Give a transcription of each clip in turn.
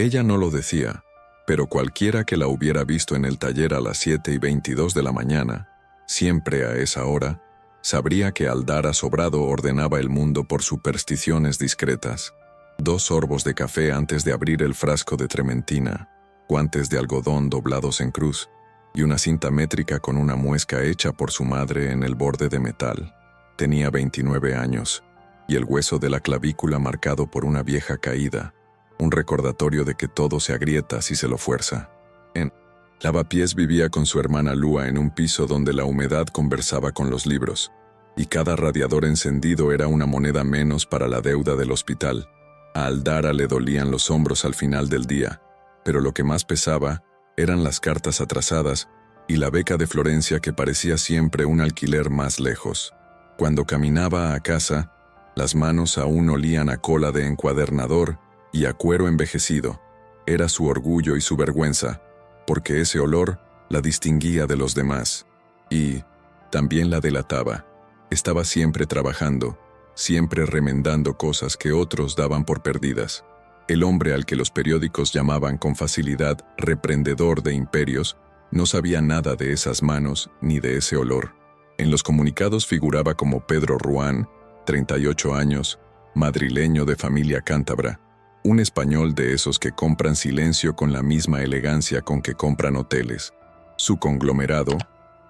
Ella no lo decía, pero cualquiera que la hubiera visto en el taller a las 7:22 de la mañana, siempre a esa hora, sabría que Aldara Sobrado ordenaba el mundo por supersticiones discretas. 2 sorbos de café antes de abrir el frasco de trementina, guantes de algodón doblados en cruz, y una cinta métrica con una muesca hecha por su madre en el borde de metal. Tenía 29 años, y el hueso de la clavícula marcado por una vieja caída, un recordatorio de que todo se agrieta si se lo fuerza. En Lavapiés vivía con su hermana Lua en un piso donde la humedad conversaba con los libros, y cada radiador encendido era una moneda menos para la deuda del hospital. A Aldara le dolían los hombros al final del día, pero lo que más pesaba eran las cartas atrasadas y la beca de Florencia que parecía siempre un alquiler más lejos. Cuando caminaba a casa, las manos aún olían a cola de encuadernador y a cuero envejecido. Era su orgullo y su vergüenza, porque ese olor la distinguía de los demás. Y también la delataba. Estaba siempre trabajando, siempre remendando cosas que otros daban por perdidas. El hombre al que los periódicos llamaban con facilidad reprendedor de imperios, no sabía nada de esas manos ni de ese olor. En los comunicados figuraba como Pedro Ruán, 38 años, madrileño de familia cántabra, un español de esos que compran silencio con la misma elegancia con que compran hoteles. Su conglomerado,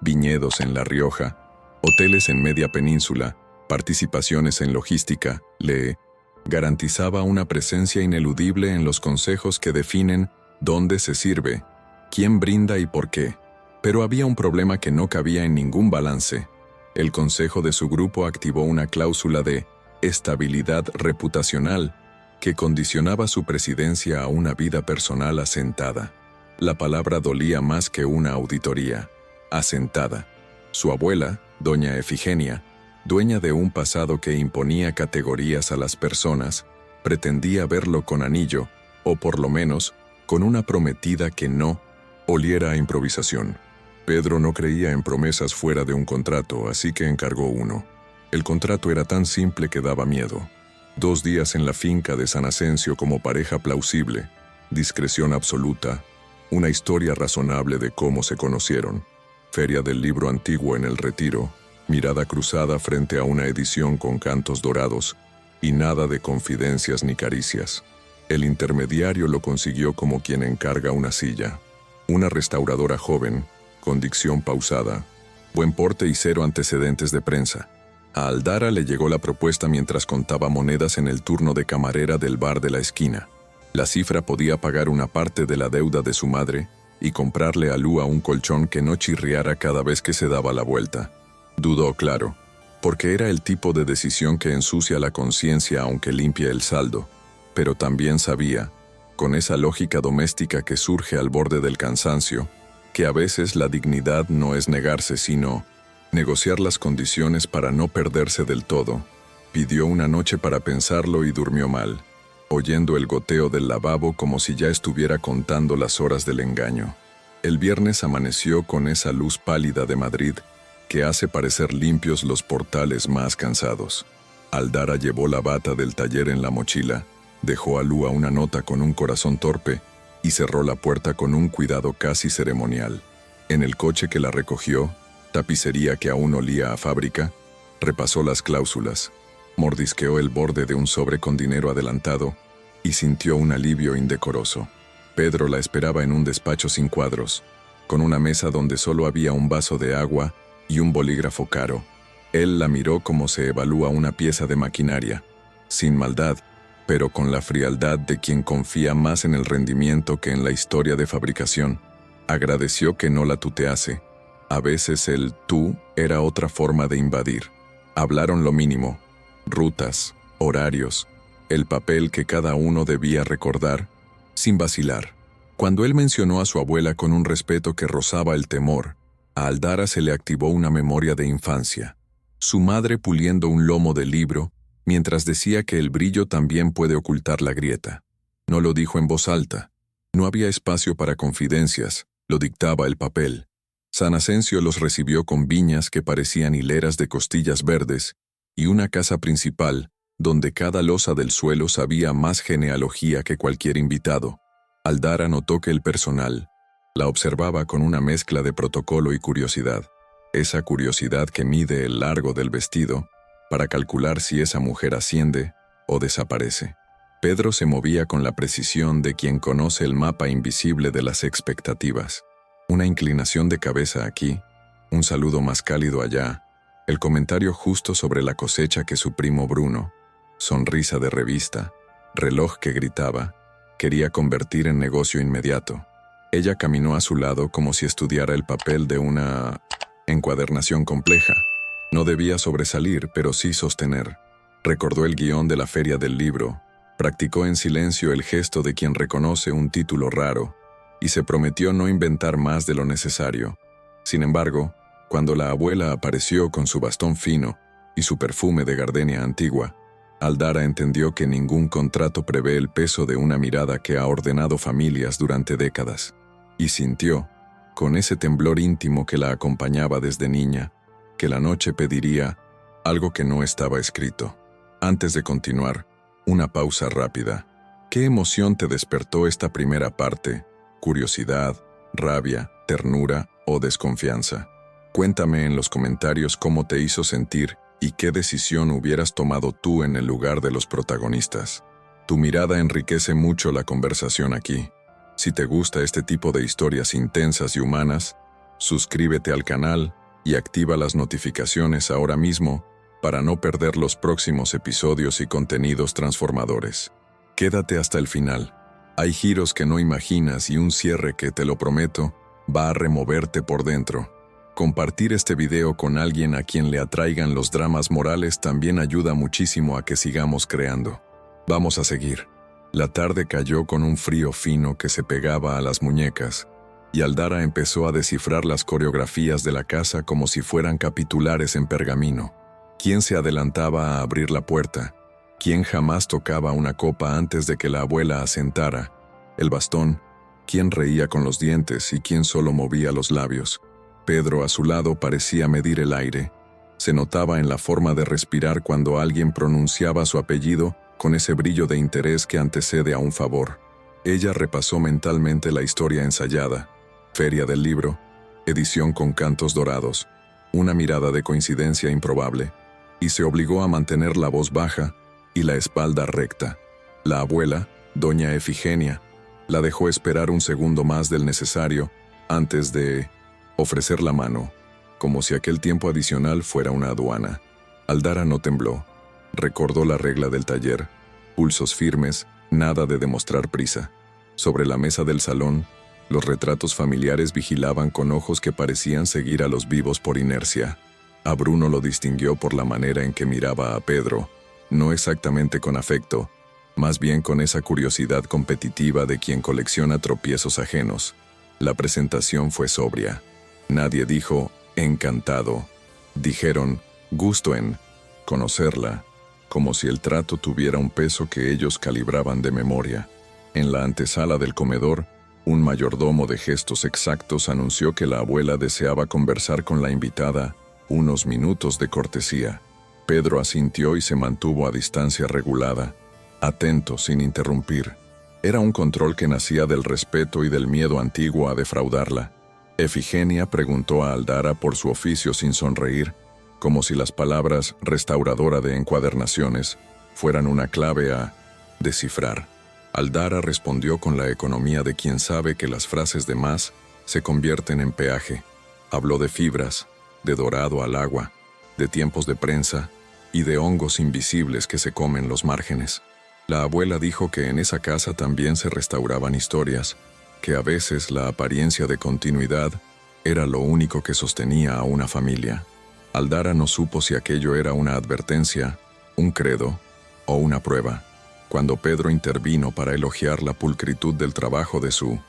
viñedos en La Rioja, hoteles en media península, participaciones en logística, le garantizaba una presencia ineludible en los consejos que definen dónde se sirve, quién brinda y por qué. Pero había un problema que no cabía en ningún balance. El consejo de su grupo activó una cláusula de estabilidad reputacional que condicionaba su presidencia a una vida personal asentada. La palabra dolía más que una auditoría. Asentada. Su abuela, doña Efigenia, dueña de un pasado que imponía categorías a las personas, pretendía verlo con anillo, o por lo menos, con una prometida que no oliera a improvisación. Pedro no creía en promesas fuera de un contrato, así que encargó uno. El contrato era tan simple que daba miedo. 2 días en la finca de San Asensio como pareja plausible, discreción absoluta, una historia razonable de cómo se conocieron, feria del libro antiguo en el Retiro, mirada cruzada frente a una edición con cantos dorados, y nada de confidencias ni caricias. El intermediario lo consiguió como quien encarga una silla. Una restauradora joven, con dicción pausada, buen porte y 0 antecedentes de prensa. A Aldara le llegó la propuesta mientras contaba monedas en el turno de camarera del bar de la esquina. La cifra podía pagar una parte de la deuda de su madre y comprarle a Lua un colchón que no chirriara cada vez que se daba la vuelta. Dudó, claro, porque era el tipo de decisión que ensucia la conciencia aunque limpia el saldo, pero también sabía, con esa lógica doméstica que surge al borde del cansancio, que a veces la dignidad no es negarse sino negociar las condiciones para no perderse del todo. Pidió una noche para pensarlo y durmió mal, oyendo el goteo del lavabo como si ya estuviera contando las horas del engaño. El viernes amaneció con esa luz pálida de Madrid que hace parecer limpios los portales más cansados. Aldara llevó la bata del taller en la mochila, dejó a Lua una nota con un corazón torpe y cerró la puerta con un cuidado casi ceremonial. En el coche que la recogió, tapicería que aún olía a fábrica, repasó las cláusulas, mordisqueó el borde de un sobre con dinero adelantado y sintió un alivio indecoroso. Pedro la esperaba en un despacho sin cuadros, con una mesa donde solo había un vaso de agua y un bolígrafo caro. Él la miró como se evalúa una pieza de maquinaria, sin maldad, pero con la frialdad de quien confía más en el rendimiento que en la historia de fabricación. Agradeció que no la tutease. A veces el tú era otra forma de invadir. Hablaron lo mínimo, rutas, horarios, el papel que cada uno debía recordar, sin vacilar. Cuando él mencionó a su abuela con un respeto que rozaba el temor, a Aldara se le activó una memoria de infancia. Su madre puliendo un lomo de libro, mientras decía que el brillo también puede ocultar la grieta. No lo dijo en voz alta. No había espacio para confidencias, lo dictaba el papel. San Asensio los recibió con viñas que parecían hileras de costillas verdes y una casa principal donde cada losa del suelo sabía más genealogía que cualquier invitado. Aldara notó que el personal la observaba con una mezcla de protocolo y curiosidad. Esa curiosidad que mide el largo del vestido para calcular si esa mujer asciende o desaparece. Pedro se movía con la precisión de quien conoce el mapa invisible de las expectativas. Una inclinación de cabeza aquí, un saludo más cálido allá, el comentario justo sobre la cosecha que su primo Bruno, sonrisa de revista, reloj que gritaba, quería convertir en negocio inmediato. Ella caminó a su lado como si estudiara el papel de una encuadernación compleja. No debía sobresalir, pero sí sostener. Recordó el guión de la feria del libro, practicó en silencio el gesto de quien reconoce un título raro, y se prometió no inventar más de lo necesario. Sin embargo, cuando la abuela apareció con su bastón fino y su perfume de gardenia antigua, Aldara entendió que ningún contrato prevé el peso de una mirada que ha ordenado familias durante décadas. Y sintió, con ese temblor íntimo que la acompañaba desde niña, que la noche pediría algo que no estaba escrito. Antes de continuar, una pausa rápida. ¿Qué emoción te despertó esta primera parte? ¿Curiosidad, rabia, ternura o desconfianza? Cuéntame en los comentarios cómo te hizo sentir y qué decisión hubieras tomado tú en el lugar de los protagonistas. Tu mirada enriquece mucho la conversación aquí. Si te gusta este tipo de historias intensas y humanas, suscríbete al canal y activa las notificaciones ahora mismo para no perder los próximos episodios y contenidos transformadores. Quédate hasta el final. Hay giros que no imaginas y un cierre que, te lo prometo, va a removerte por dentro. Compartir este video con alguien a quien le atraigan los dramas morales también ayuda muchísimo a que sigamos creando. Vamos a seguir. La tarde cayó con un frío fino que se pegaba a las muñecas, y Aldara empezó a descifrar las coreografías de la casa como si fueran capitulares en pergamino. ¿Quién se adelantaba a abrir la puerta? ¿Quién jamás tocaba una copa antes de que la abuela asentara? El bastón. ¿Quién reía con los dientes y quién solo movía los labios? Pedro a su lado parecía medir el aire. Se notaba en la forma de respirar cuando alguien pronunciaba su apellido con ese brillo de interés que antecede a un favor. Ella repasó mentalmente la historia ensayada. Feria del libro, edición con cantos dorados, una mirada de coincidencia improbable, y se obligó a mantener la voz baja y la espalda recta. La abuela, doña Efigenia, la dejó esperar un segundo más del necesario antes de ofrecer la mano, como si aquel tiempo adicional fuera una aduana. Aldara no tembló. Recordó la regla del taller: pulsos firmes, nada de demostrar prisa. Sobre la mesa del salón, los retratos familiares vigilaban con ojos que parecían seguir a los vivos por inercia. A Bruno lo distinguió por la manera en que miraba a Pedro, no exactamente con afecto, más bien con esa curiosidad competitiva de quien colecciona tropiezos ajenos. La presentación fue sobria. Nadie dijo «encantado». Dijeron «gusto en conocerla», como si el trato tuviera un peso que ellos calibraban de memoria. En la antesala del comedor, un mayordomo de gestos exactos anunció que la abuela deseaba conversar con la invitada unos minutos de cortesía. Pedro asintió y se mantuvo a distancia regulada, atento, sin interrumpir. Era un control que nacía del respeto y del miedo antiguo a defraudarla. Efigenia preguntó a Aldara por su oficio sin sonreír, como si las palabras «restauradora de encuadernaciones» fueran una clave a descifrar. Aldara respondió con la economía de quien sabe que las frases de más se convierten en peaje. Habló de fibras, de dorado al agua, de tiempos de prensa y de hongos invisibles que se comen los márgenes. La abuela dijo que en esa casa también se restauraban historias, que a veces la apariencia de continuidad era lo único que sostenía a una familia. Aldara no supo si aquello era una advertencia, un credo o una prueba. Cuando Pedro intervino para elogiar la pulcritud del trabajo de su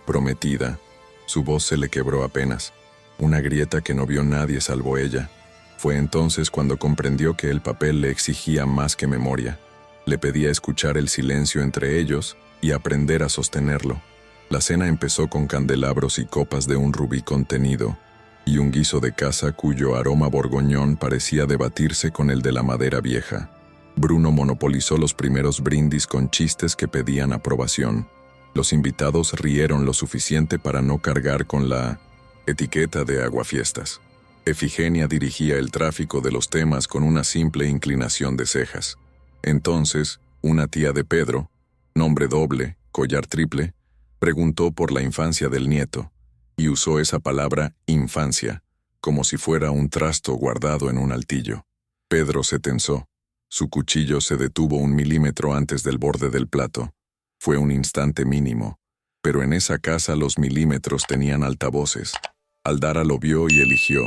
prometida, su voz se le quebró apenas, una grieta que no vio nadie salvo ella. Fue entonces cuando comprendió que el papel le exigía más que memoria. Le pedía escuchar el silencio entre ellos y aprender a sostenerlo. La cena empezó con candelabros y copas de un rubí contenido, y un guiso de casa cuyo aroma borgoñón parecía debatirse con el de la madera vieja. Bruno monopolizó los primeros brindis con chistes que pedían aprobación. Los invitados rieron lo suficiente para no cargar con la etiqueta de aguafiestas. Efigenia dirigía el tráfico de los temas con una simple inclinación de cejas. Entonces, una tía de Pedro, nombre doble, collar triple, preguntó por la infancia del nieto, y usó esa palabra infancia, como si fuera un trasto guardado en un altillo. Pedro se tensó. Su cuchillo se detuvo 1 milímetro antes del borde del plato. Fue un instante mínimo, pero en esa casa los milímetros tenían altavoces. Aldara lo vio y eligió.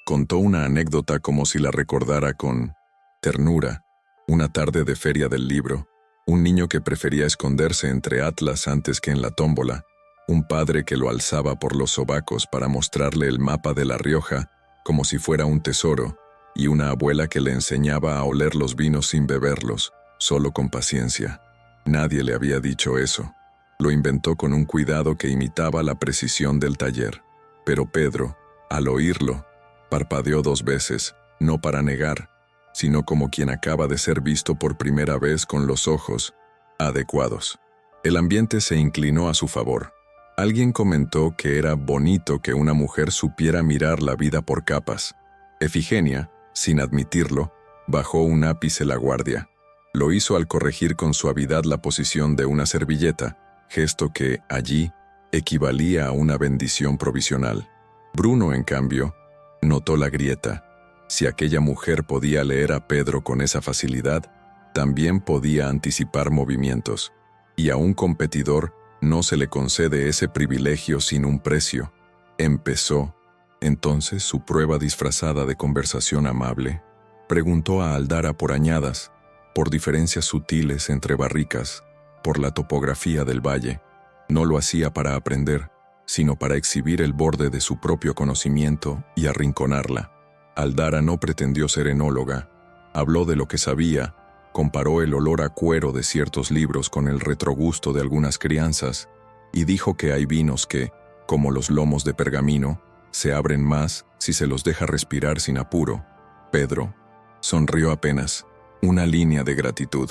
Contó una anécdota como si la recordara con ternura. Una tarde de feria del libro, un niño que prefería esconderse entre atlas antes que en la tómbola, un padre que lo alzaba por los sobacos para mostrarle el mapa de La Rioja como si fuera un tesoro, y una abuela que le enseñaba a oler los vinos sin beberlos, solo con paciencia. Nadie le había dicho eso. Lo inventó con un cuidado que imitaba la precisión del taller. Pero Pedro, al oírlo, parpadeó 2 veces, no para negar, sino como quien acaba de ser visto por primera vez con los ojos adecuados. El ambiente se inclinó a su favor. Alguien comentó que era bonito que una mujer supiera mirar la vida por capas. Efigenia, sin admitirlo, bajó un ápice la guardia. Lo hizo al corregir con suavidad la posición de una servilleta, gesto que, allí, equivalía a una bendición provisional. Bruno, en cambio, notó la grieta. Si aquella mujer podía leer a Pedro con esa facilidad, también podía anticipar movimientos. Y a un competidor no se le concede ese privilegio sin un precio. Empezó, entonces, su prueba disfrazada de conversación amable. Preguntó a Aldara por añadas, por diferencias sutiles entre barricas, por la topografía del valle. No lo hacía para aprender, sino para exhibir el borde de su propio conocimiento y arrinconarla. Aldara no pretendió ser enóloga. Habló de lo que sabía, comparó el olor a cuero de ciertos libros con el retrogusto de algunas crianzas, y dijo que hay vinos que, como los lomos de pergamino, se abren más si se los deja respirar sin apuro. Pedro sonrió apenas, una línea de gratitud.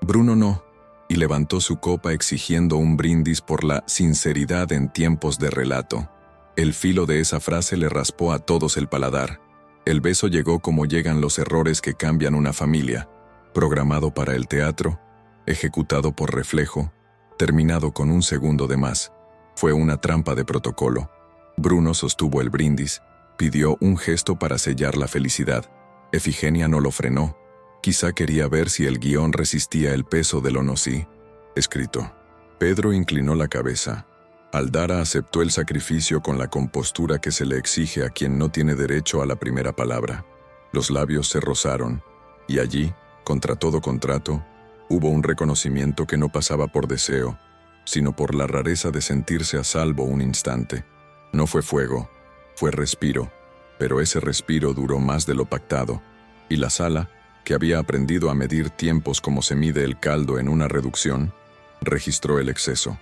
Bruno no, y levantó su copa exigiendo un brindis por la sinceridad en tiempos de relato. El filo de esa frase le raspó a todos el paladar. El beso llegó como llegan los errores que cambian una familia, programado para el teatro, ejecutado por reflejo, terminado con 1 segundo de más. Fue una trampa de protocolo. Bruno sostuvo el brindis, pidió un gesto para sellar la felicidad. Efigenia no lo frenó. Quizá quería ver si el guión resistía el peso del o no sí escrito. Pedro inclinó la cabeza. Aldara aceptó el sacrificio con la compostura que se le exige a quien no tiene derecho a la primera palabra. Los labios se rozaron, y allí, contra todo contrato, hubo un reconocimiento que no pasaba por deseo, sino por la rareza de sentirse a salvo un instante. No fue fuego, fue respiro, pero ese respiro duró más de lo pactado, y la sala, que había aprendido a medir tiempos como se mide el caldo en una reducción, registró el exceso.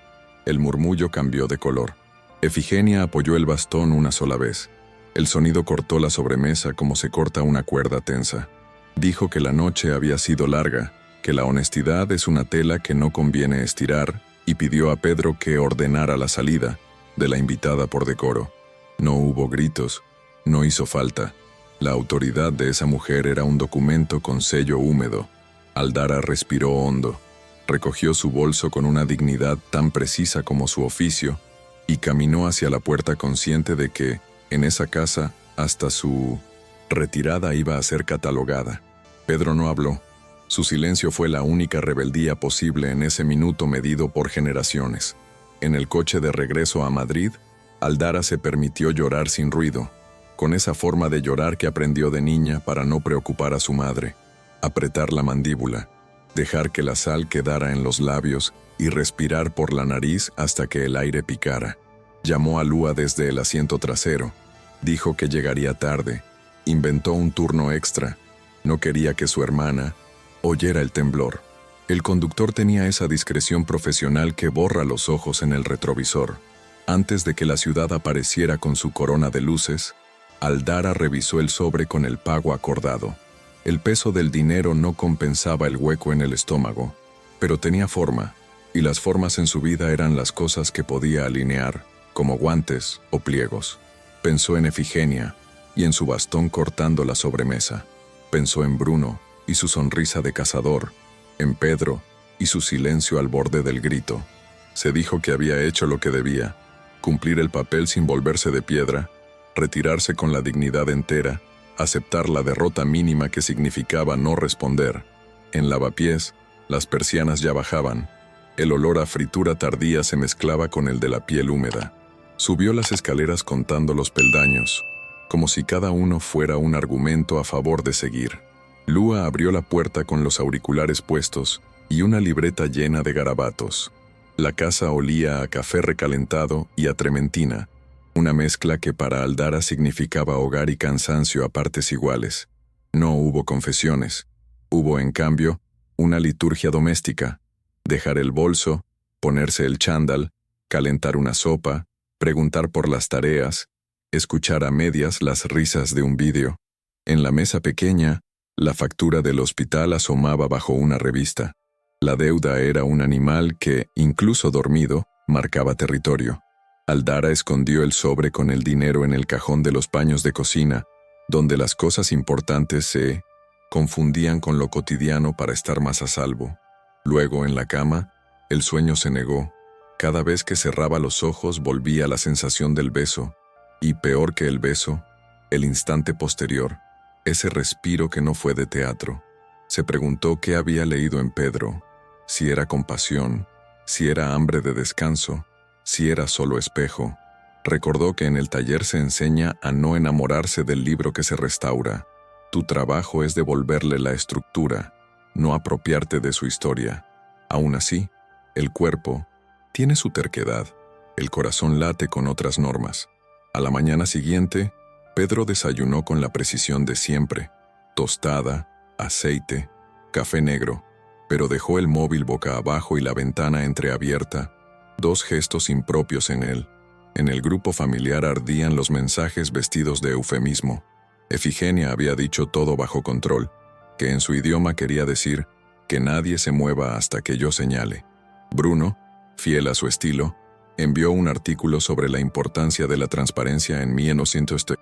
El murmullo cambió de color. Efigenia apoyó el bastón una sola vez. El sonido cortó la sobremesa como se corta una cuerda tensa. Dijo que la noche había sido larga, que la honestidad es una tela que no conviene estirar, y pidió a Pedro que ordenara la salida de la invitada por decoro. No hubo gritos, no hizo falta. La autoridad de esa mujer era un documento con sello húmedo. Aldara respiró hondo, recogió su bolso con una dignidad tan precisa como su oficio, y caminó hacia la puerta consciente de que, en esa casa, hasta su retirada iba a ser catalogada. Pedro no habló. Su silencio fue la única rebeldía posible en ese minuto medido por generaciones. En el coche de regreso a Madrid, Aldara se permitió llorar sin ruido, con esa forma de llorar que aprendió de niña para no preocupar a su madre. Apretar la mandíbula, dejar que la sal quedara en los labios y respirar por la nariz hasta que el aire picara. Llamó a Lua desde el asiento trasero. Dijo que llegaría tarde. Inventó un turno extra. No quería que su hermana oyera el temblor. El conductor tenía esa discreción profesional que borra los ojos en el retrovisor. Antes de que la ciudad apareciera con su corona de luces, Aldara revisó el sobre con el pago acordado. El peso del dinero no compensaba el hueco en el estómago, pero tenía forma, y las formas en su vida eran las cosas que podía alinear, como guantes o pliegos. Pensó en Efigenia y en su bastón cortando la sobremesa. Pensó en Bruno y su sonrisa de cazador, en Pedro y su silencio al borde del grito. Se dijo que había hecho lo que debía, cumplir el papel sin volverse de piedra, retirarse con la dignidad entera, aceptar la derrota mínima que significaba no responder. En Lavapiés, las persianas ya bajaban. El olor a fritura tardía se mezclaba con el de la piel húmeda. Subió las escaleras contando los peldaños, como si cada uno fuera un argumento a favor de seguir. Lua abrió la puerta con los auriculares puestos y una libreta llena de garabatos. La casa olía a café recalentado y a trementina, una mezcla que para Aldara significaba hogar y cansancio a partes iguales. No hubo confesiones. Hubo, en cambio, una liturgia doméstica. Dejar el bolso, ponerse el chándal, calentar una sopa, preguntar por las tareas, escuchar a medias las risas de un vídeo. En la mesa pequeña, la factura del hospital asomaba bajo una revista. La deuda era un animal que, incluso dormido, marcaba territorio. Aldara escondió el sobre con el dinero en el cajón de los paños de cocina, donde las cosas importantes se confundían con lo cotidiano para estar más a salvo. Luego, en la cama, el sueño se negó. Cada vez que cerraba los ojos volvía la sensación del beso, y peor que el beso, el instante posterior, ese respiro que no fue de teatro. Se preguntó qué había leído en Pedro, si era compasión, si era hambre de descanso, si era solo espejo. Recordó que en el taller se enseña a no enamorarse del libro que se restaura. Tu trabajo es devolverle la estructura, no apropiarte de su historia. Aún así, el cuerpo tiene su terquedad, el corazón late con otras normas. A la mañana siguiente, Pedro desayunó con la precisión de siempre: tostada, aceite, café negro, pero dejó el móvil boca abajo y la ventana entreabierta, dos gestos impropios en él. En el grupo familiar ardían los mensajes vestidos de eufemismo. Efigenia había dicho todo bajo control, que en su idioma quería decir que nadie se mueva hasta que yo señale. Bruno, fiel a su estilo, envió un artículo sobre la importancia de la transparencia en 1900.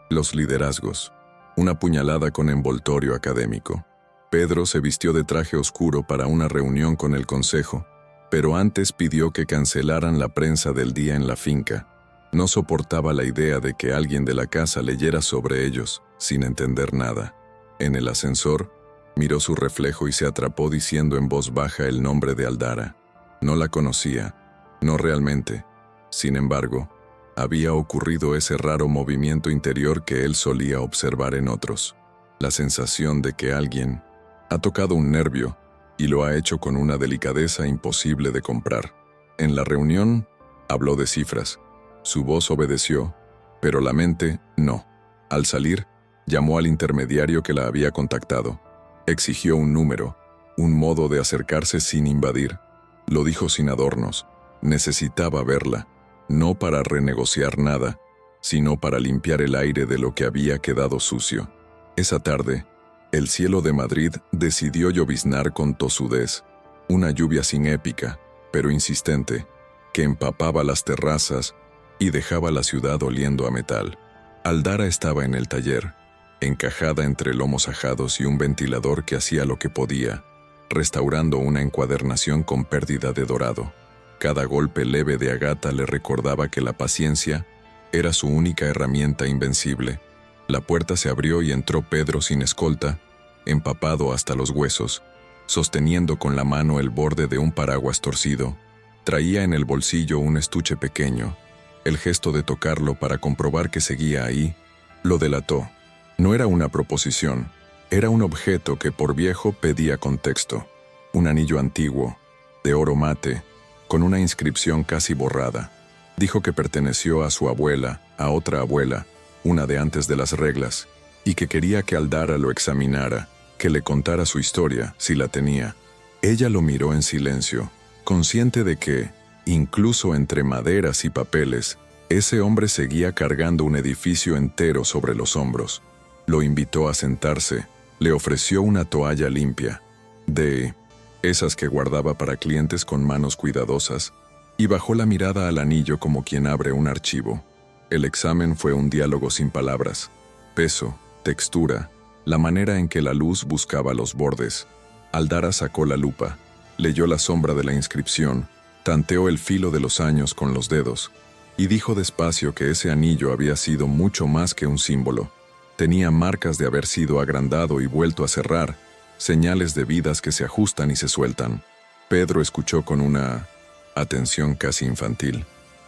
Los liderazgos. Una puñalada con envoltorio académico. Pedro se vistió de traje oscuro para una reunión con el consejo, pero antes pidió que cancelaran la prensa del día en la finca. No soportaba la idea de que alguien de la casa leyera sobre ellos, sin entender nada. En el ascensor, miró su reflejo y se atrapó diciendo en voz baja el nombre de Aldara. No la conocía, no realmente. Sin embargo, había ocurrido ese raro movimiento interior que él solía observar en otros. La sensación de que alguien ha tocado un nervio y lo ha hecho con una delicadeza imposible de comprar. En la reunión, habló de cifras. Su voz obedeció, pero la mente no. Al salir, llamó al intermediario que la había contactado. Exigió un número, un modo de acercarse sin invadir. Lo dijo sin adornos. Necesitaba verla, no para renegociar nada, sino para limpiar el aire de lo que había quedado sucio. Esa tarde, el cielo de Madrid decidió lloviznar con tosudez, una lluvia sin épica, pero insistente, que empapaba las terrazas y dejaba la ciudad oliendo a metal. Aldara estaba en el taller, encajada entre lomos ajados y un ventilador que hacía lo que podía, restaurando una encuadernación con pérdida de dorado. Cada golpe leve de Agata le recordaba que la paciencia era su única herramienta invencible. La puerta se abrió y entró Pedro sin escolta, empapado hasta los huesos, sosteniendo con la mano el borde de un paraguas torcido. Traía en el bolsillo un estuche pequeño. El gesto de tocarlo para comprobar que seguía ahí lo delató. No era una proposición, era un objeto que por viejo pedía contexto. Un anillo antiguo, de oro mate, con una inscripción casi borrada. Dijo que perteneció a su abuela, a otra abuela, una de antes de las reglas, y que quería que Aldara lo examinara, que le contara su historia, si la tenía. Ella lo miró en silencio, consciente de que, incluso entre maderas y papeles, ese hombre seguía cargando un edificio entero sobre los hombros. Lo invitó a sentarse, le ofreció una toalla limpia, de esas que guardaba para clientes con manos cuidadosas, y bajó la mirada al anillo como quien abre un archivo. El examen fue un diálogo sin palabras. Peso, textura, la manera en que la luz buscaba los bordes. Aldara sacó la lupa, leyó la sombra de la inscripción, tanteó el filo de los años con los dedos, y dijo despacio que ese anillo había sido mucho más que un símbolo. Tenía marcas de haber sido agrandado y vuelto a cerrar, señales de vidas que se ajustan y se sueltan. Pedro escuchó con una atención casi infantil.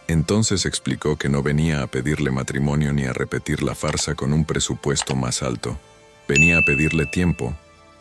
Entonces explicó que no venía a pedirle matrimonio ni a repetir la farsa con un presupuesto más alto. Venía a pedirle tiempo,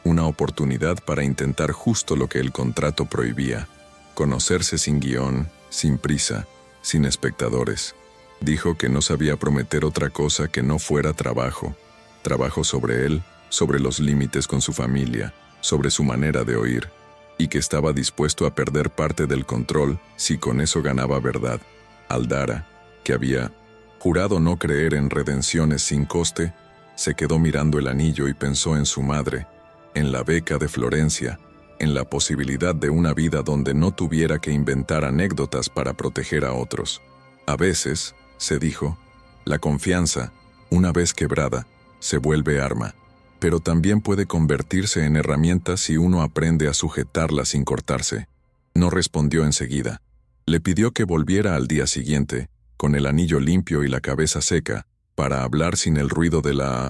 una oportunidad para intentar justo lo que el contrato prohibía: conocerse sin guión, sin prisa, sin espectadores. Dijo que no sabía prometer otra cosa que no fuera trabajo. Trabajo sobre él, sobre los límites con su familia, sobre su manera de oír, y que estaba dispuesto a perder parte del control si con eso ganaba verdad. Aldara, que había jurado no creer en redenciones sin coste, se quedó mirando el anillo y pensó en su madre, en la beca de Florencia, en la posibilidad de una vida donde no tuviera que inventar anécdotas para proteger a otros. A veces, se dijo, la confianza, una vez quebrada, se vuelve arma, pero también puede convertirse en herramienta si uno aprende a sujetarla sin cortarse. No respondió enseguida. Le pidió que volviera al día siguiente, con el anillo limpio y la cabeza seca, para hablar sin el ruido de la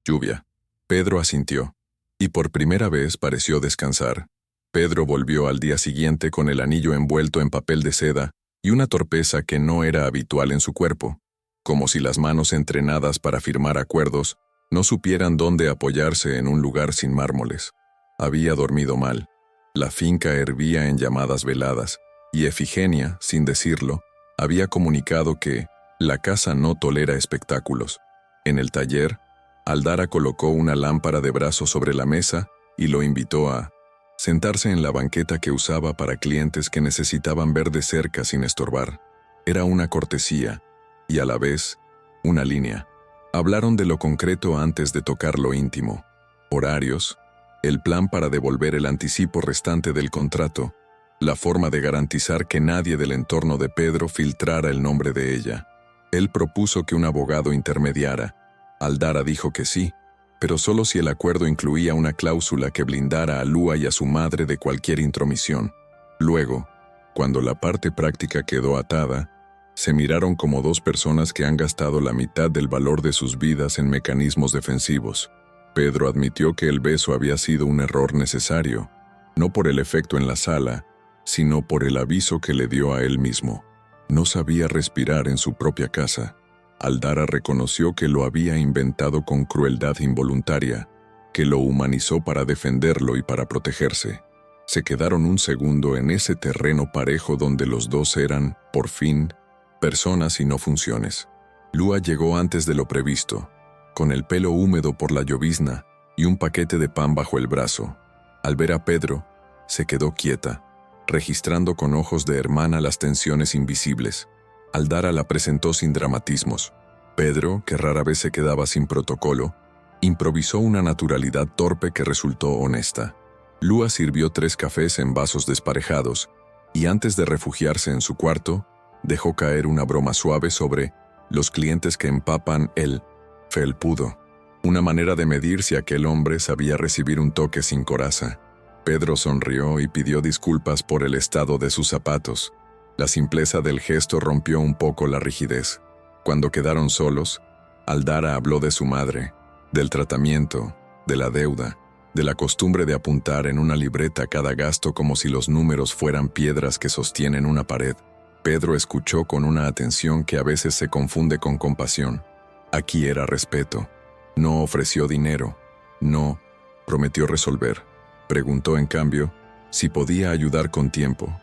lluvia. Pedro asintió, y por primera vez pareció descansar. Pedro volvió al día siguiente con el anillo envuelto en papel de seda y una torpeza que no era habitual en su cuerpo, como si las manos entrenadas para firmar acuerdos no supieran dónde apoyarse en un lugar sin mármoles. Había dormido mal. La finca hervía en llamadas veladas, y Efigenia, sin decirlo, había comunicado que la casa no tolera espectáculos. En el taller, Aldara colocó una lámpara de brazo sobre la mesa y lo invitó a sentarse en la banqueta que usaba para clientes que necesitaban ver de cerca sin estorbar. Era una cortesía, y a la vez, una línea. Hablaron de lo concreto antes de tocar lo íntimo. Horarios, el plan para devolver el anticipo restante del contrato, la forma de garantizar que nadie del entorno de Pedro filtrara el nombre de ella. Él propuso que un abogado intermediara. Aldara dijo que sí, pero solo si el acuerdo incluía una cláusula que blindara a Lua y a su madre de cualquier intromisión. Luego, cuando la parte práctica quedó atada, se miraron como dos personas que han gastado la mitad del valor de sus vidas en mecanismos defensivos. Pedro admitió que el beso había sido un error necesario, no por el efecto en la sala, sino por el aviso que le dio a él mismo. No sabía respirar en su propia casa. Aldara reconoció que lo había inventado con crueldad involuntaria, que lo humanizó para defenderlo y para protegerse. Se quedaron un segundo en ese terreno parejo donde los dos eran, por fin, personas y no funciones. Lua llegó antes de lo previsto, con el pelo húmedo por la llovizna y un paquete de pan bajo el brazo. Al ver a Pedro, se quedó quieta, registrando con ojos de hermana las tensiones invisibles. Aldara la presentó sin dramatismos. Pedro, que rara vez se quedaba sin protocolo, improvisó una naturalidad torpe que resultó honesta. Lua sirvió 3 cafés en vasos desparejados y antes de refugiarse en su cuarto, dejó caer una broma suave sobre los clientes que empapan el felpudo, una manera de medir si aquel hombre sabía recibir un toque sin coraza. Pedro sonrió y pidió disculpas por el estado de sus zapatos. La simpleza del gesto rompió un poco la rigidez. Cuando quedaron solos, Aldara habló de su madre, del tratamiento, de la deuda, de la costumbre de apuntar en una libreta cada gasto como si los números fueran piedras que sostienen una pared. Pedro escuchó con una atención que a veces se confunde con compasión. Aquí era respeto. No ofreció dinero. No prometió resolver. Preguntó, en cambio, si podía ayudar con tiempo,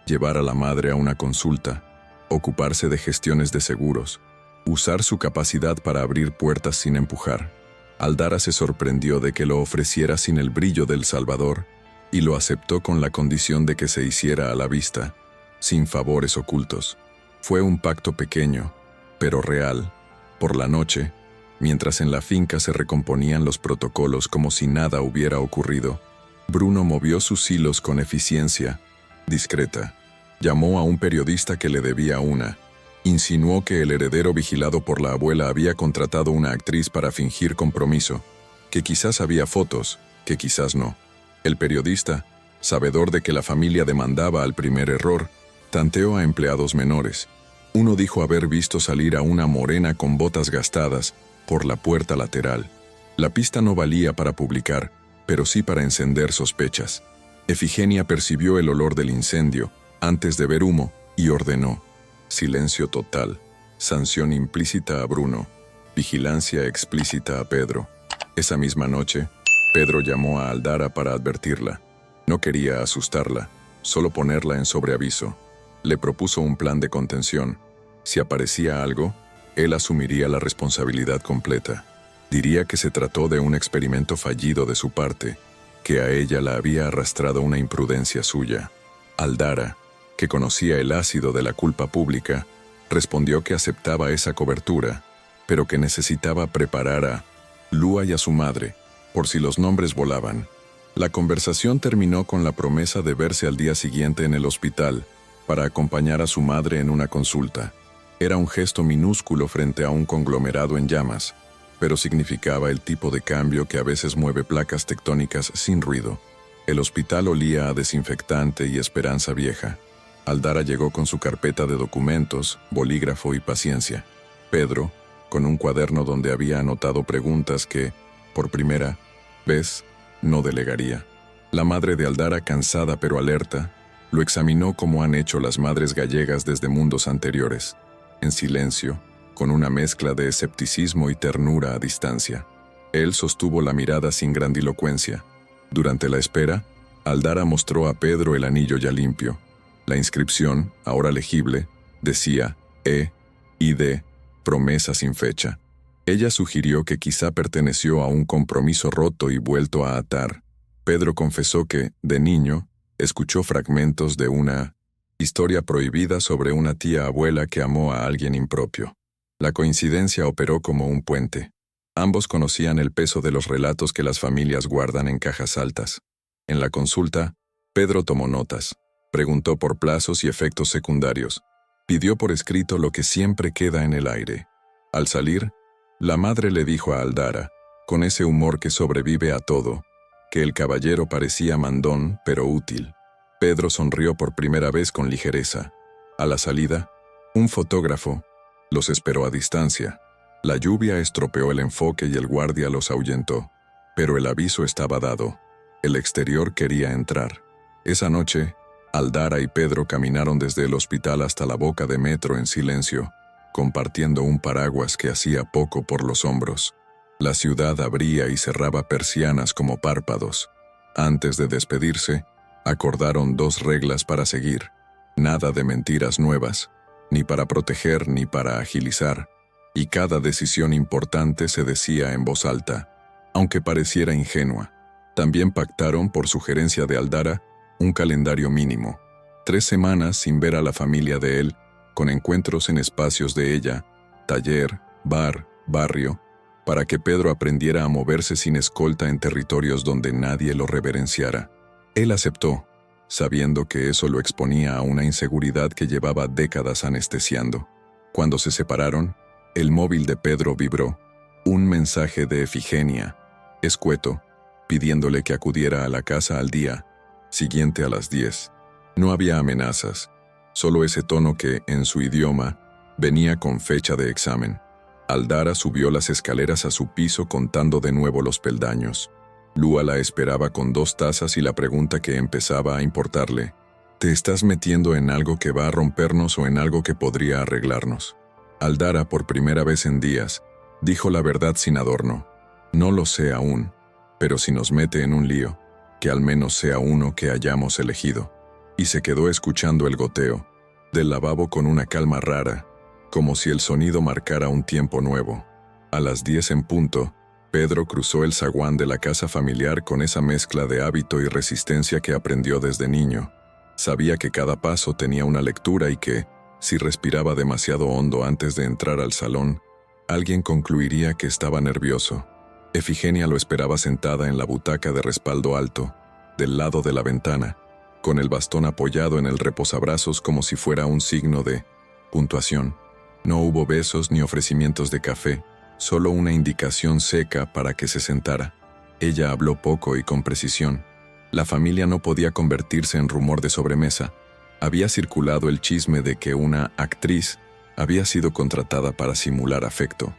llevar a la madre a una consulta, ocuparse de gestiones de seguros, usar su capacidad para abrir puertas sin empujar. Aldara se sorprendió de que lo ofreciera sin el brillo del Salvador y lo aceptó con la condición de que se hiciera a la vista, sin favores ocultos. Fue un pacto pequeño, pero real. Por la noche, mientras en la finca se recomponían los protocolos como si nada hubiera ocurrido, Bruno movió sus hilos con eficiencia discreta. Llamó a un periodista que le debía una. Insinuó que el heredero vigilado por la abuela había contratado una actriz para fingir compromiso, que quizás había fotos, que quizás no. El periodista, sabedor de que la familia demandaba al primer error, tanteó a empleados menores. Uno dijo haber visto salir a una morena con botas gastadas por la puerta lateral. La pista no valía para publicar, pero sí para encender sospechas. Efigenia percibió el olor del incendio antes de ver humo y ordenó: silencio total, sanción implícita a Bruno, vigilancia explícita a Pedro. Esa misma noche, Pedro llamó a Aldara para advertirla. No quería asustarla, solo ponerla en sobreaviso. Le propuso un plan de contención. Si aparecía algo, él asumiría la responsabilidad completa. Diría que se trató de un experimento fallido de su parte, que a ella la había arrastrado una imprudencia suya. Aldara, que conocía el ácido de la culpa pública, respondió que aceptaba esa cobertura, pero que necesitaba preparar a Lua y a su madre, por si los nombres volaban. La conversación terminó con la promesa de verse al día siguiente en el hospital para acompañar a su madre en una consulta. Era un gesto minúsculo frente a un conglomerado en llamas, pero significaba el tipo de cambio que a veces mueve placas tectónicas sin ruido. El hospital olía a desinfectante y esperanza vieja. Aldara llegó con su carpeta de documentos, bolígrafo y paciencia. Pedro, con un cuaderno donde había anotado preguntas que, por primera vez, no delegaría. La madre de Aldara, cansada pero alerta, lo examinó como han hecho las madres gallegas desde mundos anteriores, en silencio, con una mezcla de escepticismo y ternura a distancia. Él sostuvo la mirada sin grandilocuencia. Durante la espera, Aldara mostró a Pedro el anillo ya limpio. La inscripción, ahora legible, decía E.I.D., promesa sin fecha. Ella sugirió que quizá perteneció a un compromiso roto y vuelto a atar. Pedro confesó que, de niño, escuchó fragmentos de una historia prohibida sobre una tía abuela que amó a alguien impropio. La coincidencia operó como un puente. Ambos conocían el peso de los relatos que las familias guardan en cajas altas. En la consulta, Pedro tomó notas, preguntó por plazos y efectos secundarios, pidió por escrito lo que siempre queda en el aire. Al salir, la madre le dijo a Aldara, con ese humor que sobrevive a todo, que el caballero parecía mandón, pero útil. Pedro sonrió por primera vez con ligereza. A la salida, un fotógrafo los esperó a distancia. La lluvia estropeó el enfoque y el guardia los ahuyentó. Pero el aviso estaba dado. El exterior quería entrar. Esa noche, Aldara y Pedro caminaron desde el hospital hasta la boca de metro en silencio, compartiendo un paraguas que hacía poco por los hombros. La ciudad abría y cerraba persianas como párpados. Antes de despedirse, acordaron 2 reglas para seguir. Nada de mentiras nuevas, ni para proteger ni para agilizar, y cada decisión importante se decía en voz alta, aunque pareciera ingenua. También pactaron, por sugerencia de Aldara, un calendario mínimo. 3 semanas sin ver a la familia de él, con encuentros en espacios de ella, taller, bar, barrio, para que Pedro aprendiera a moverse sin escolta en territorios donde nadie lo reverenciara. Él aceptó, sabiendo que eso lo exponía a una inseguridad que llevaba décadas anestesiando. Cuando se separaron, el móvil de Pedro vibró. Un mensaje de Efigenia, escueto, pidiéndole que acudiera a la casa al día siguiente a las 10. No había amenazas, solo ese tono que, en su idioma, venía con fecha de examen. Aldara subió las escaleras a su piso contando de nuevo los peldaños. Lua la esperaba con 2 tazas y la pregunta que empezaba a importarle: ¿te estás metiendo en algo que va a rompernos o en algo que podría arreglarnos? Aldara, por primera vez en días, dijo la verdad sin adorno. No lo sé aún, pero si nos mete en un lío, que al menos sea uno que hayamos elegido. Y se quedó escuchando el goteo del lavabo con una calma rara, como si el sonido marcara un tiempo nuevo. A las 10 en punto, Pedro cruzó el zaguán de la casa familiar con esa mezcla de hábito y resistencia que aprendió desde niño. Sabía que cada paso tenía una lectura y que, si respiraba demasiado hondo antes de entrar al salón, alguien concluiría que estaba nervioso. Efigenia lo esperaba sentada en la butaca de respaldo alto, del lado de la ventana, con el bastón apoyado en el reposabrazos como si fuera un signo de puntuación. No hubo besos ni ofrecimientos de café, solo una indicación seca para que se sentara. Ella habló poco y con precisión. La familia no podía convertirse en rumor de sobremesa. Había circulado el chisme de que una actriz había sido contratada para simular afecto.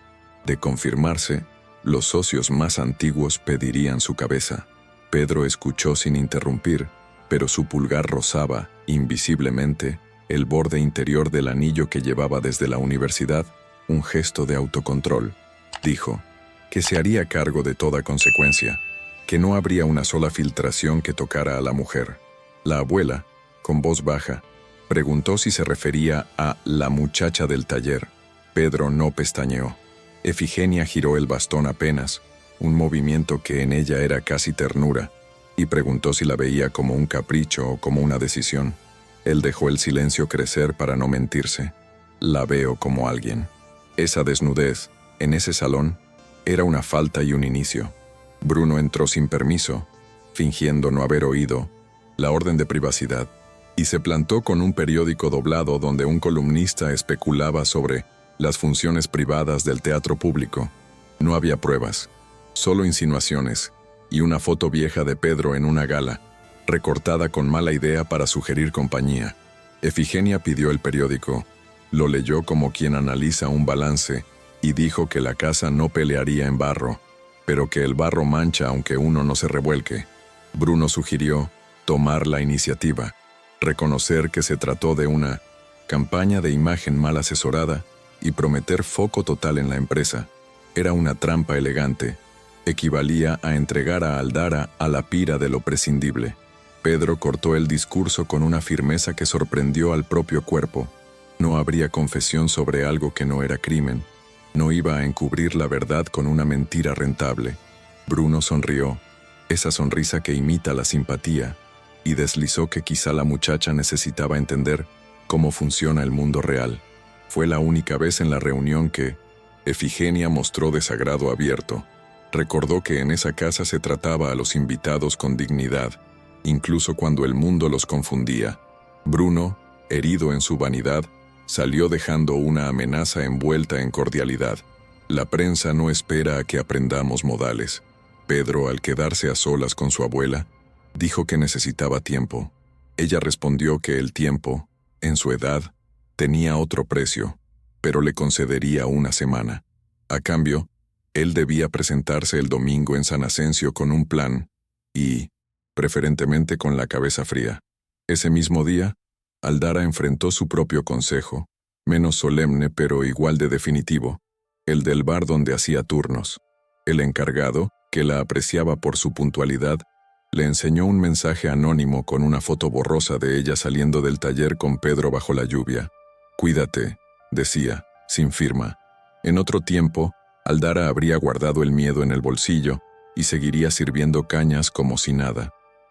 De confirmarse, los socios más antiguos pedirían su cabeza. Pedro escuchó sin interrumpir, pero su pulgar rozaba, invisiblemente, el borde interior del anillo que llevaba desde la universidad, un gesto de autocontrol. Dijo que se haría cargo de toda consecuencia, que no habría una sola filtración que tocara a la mujer. La abuela, con voz baja, preguntó si se refería a la muchacha del taller. Pedro no pestañeó. Efigenia giró el bastón apenas, un movimiento que en ella era casi ternura, y preguntó si la veía como un capricho o como una decisión. Él dejó el silencio crecer para no mentirse. La veo como alguien. Esa desnudez, en ese salón, era una falta y un inicio. Bruno entró sin permiso, fingiendo no haber oído la orden de privacidad, y se plantó con un periódico doblado donde un columnista especulaba sobre las funciones privadas del teatro público. No había pruebas, solo insinuaciones, y una foto vieja de Pedro en una gala, recortada con mala idea para sugerir compañía. Efigenia pidió el periódico, lo leyó como quien analiza un balance y dijo que la casa no pelearía en barro, pero que el barro mancha aunque uno no se revuelque. Bruno sugirió tomar la iniciativa, reconocer que se trató de una campaña de imagen mal asesorada y prometer foco total en la empresa. Era una trampa elegante. Equivalía a entregar a Aldara a la pira de lo prescindible. Pedro cortó el discurso con una firmeza que sorprendió al propio cuerpo. No habría confesión sobre algo que no era crimen. No iba a encubrir la verdad con una mentira rentable. Bruno sonrió, esa sonrisa que imita la simpatía, y deslizó que quizá la muchacha necesitaba entender cómo funciona el mundo real. Fue la única vez en la reunión que Efigenia mostró desagrado abierto. Recordó que en esa casa se trataba a los invitados con dignidad, incluso cuando el mundo los confundía. Bruno, herido en su vanidad, salió dejando una amenaza envuelta en cordialidad. La prensa no espera a que aprendamos modales. Pedro, al quedarse a solas con su abuela, dijo que necesitaba tiempo. Ella respondió que el tiempo, en su edad, tenía otro precio, pero le concedería una semana. A cambio, él debía presentarse el domingo en San Asensio con un plan y, preferentemente con la cabeza fría. Ese mismo día, Aldara enfrentó su propio consejo, menos solemne pero igual de definitivo, el del bar donde hacía turnos. El encargado, que la apreciaba por su puntualidad, le enseñó un mensaje anónimo con una foto borrosa de ella saliendo del taller con Pedro bajo la lluvia. «Cuídate», decía, sin firma. En otro tiempo, Aldara habría guardado el miedo en el bolsillo y seguiría sirviendo cañas como si nada.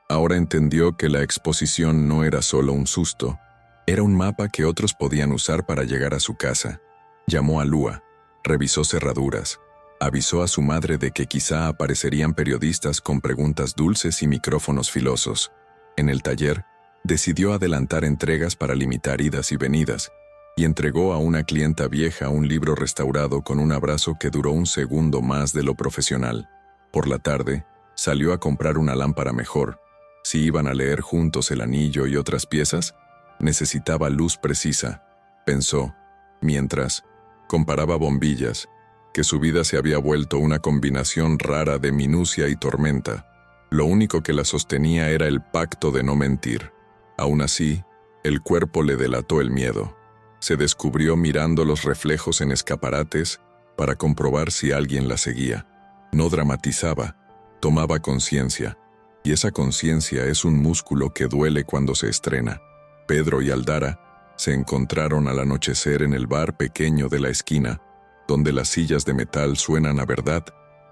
Ahora entendió que la exposición no era solo un susto, era un mapa que otros podían usar para llegar a su casa. Llamó a Lua, revisó cerraduras, avisó a su madre de que quizá aparecerían periodistas con preguntas dulces y micrófonos filosos. En el taller, decidió adelantar entregas para limitar idas y venidas, y entregó a una clienta vieja un libro restaurado con un abrazo que duró un segundo más de lo profesional. Por la tarde, salió a comprar una lámpara mejor. Si iban a leer juntos el anillo y otras piezas, necesitaba luz precisa, pensó, mientras comparaba bombillas, que su vida se había vuelto una combinación rara de minucia y tormenta. Lo único que la sostenía era el pacto de no mentir. Aún así, el cuerpo le delató el miedo. Se descubrió mirando los reflejos en escaparates para comprobar si alguien la seguía. No dramatizaba, tomaba conciencia, y esa conciencia es un músculo que duele cuando se estrena. Pedro y Aldara se encontraron al anochecer en el bar pequeño de la esquina, donde las sillas de metal suenan a verdad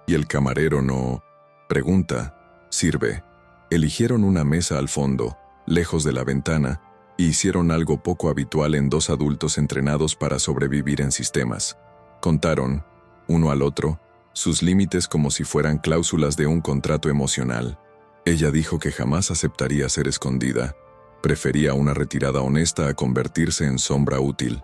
y el camarero no pregunta, sirve. Eligieron una mesa al fondo, lejos de la ventana, y hicieron algo poco habitual en dos adultos entrenados para sobrevivir en sistemas. Contaron, uno al otro, sus límites como si fueran cláusulas de un contrato emocional. Ella dijo que jamás aceptaría ser escondida. Prefería una retirada honesta a convertirse en sombra útil.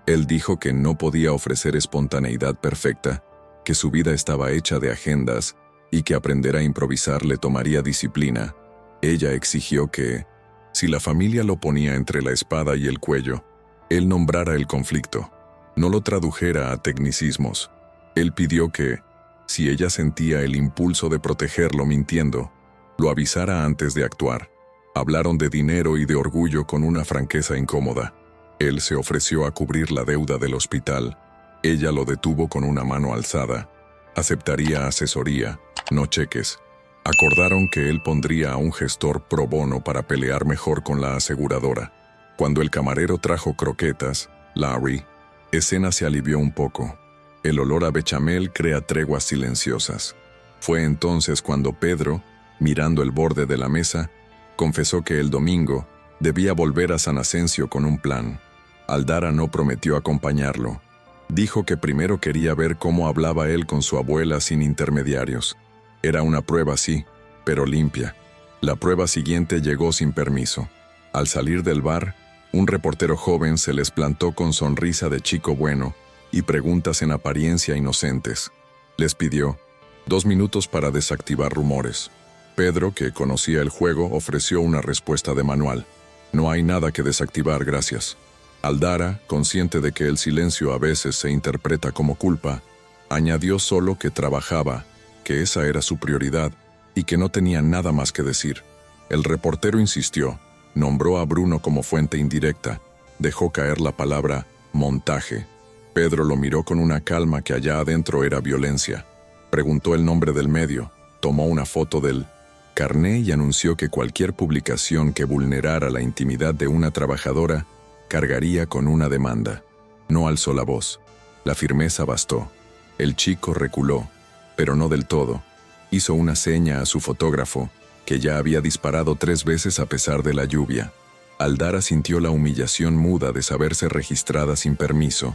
Él dijo que no podía ofrecer espontaneidad perfecta, que su vida estaba hecha de agendas y que aprender a improvisar le tomaría disciplina. Ella exigió que, si la familia lo ponía entre la espada y el cuello, él nombrara el conflicto, no lo tradujera a tecnicismos. Él pidió que, si ella sentía el impulso de protegerlo mintiendo, lo avisara antes de actuar. Hablaron de dinero y de orgullo con una franqueza incómoda. Él se ofreció a cubrir la deuda del hospital. Ella lo detuvo con una mano alzada. Aceptaría asesoría, no cheques. Acordaron que él pondría a un gestor pro bono para pelear mejor con la aseguradora. Cuando el camarero trajo croquetas, Larry, escena se alivió un poco. El olor a bechamel crea treguas silenciosas. Fue entonces cuando Pedro, mirando el borde de la mesa, confesó que el domingo debía volver a San Asensio con un plan. Aldara no prometió acompañarlo. Dijo que primero quería ver cómo hablaba él con su abuela sin intermediarios. Era una prueba, sí, pero limpia. La prueba siguiente llegó sin permiso. Al salir del bar, un reportero joven se les plantó con sonrisa de chico bueno y preguntas en apariencia inocentes. Les pidió 2 minutos para desactivar rumores. Pedro, que conocía el juego, ofreció una respuesta de manual. No hay nada que desactivar, gracias. Aldara, consciente de que el silencio a veces se interpreta como culpa, añadió solo que trabajaba, que esa era su prioridad y que no tenía nada más que decir. El reportero insistió, nombró a Bruno como fuente indirecta, dejó caer la palabra montaje. Pedro lo miró con una calma que allá adentro era violencia. Preguntó el nombre del medio, tomó una foto del carné y anunció que cualquier publicación que vulnerara la intimidad de una trabajadora cargaría con una demanda. No alzó la voz. La firmeza bastó. El chico reculó, pero no del todo. Hizo una seña a su fotógrafo, que ya había disparado 3 veces a pesar de la lluvia. Aldara sintió la humillación muda de saberse registrada sin permiso,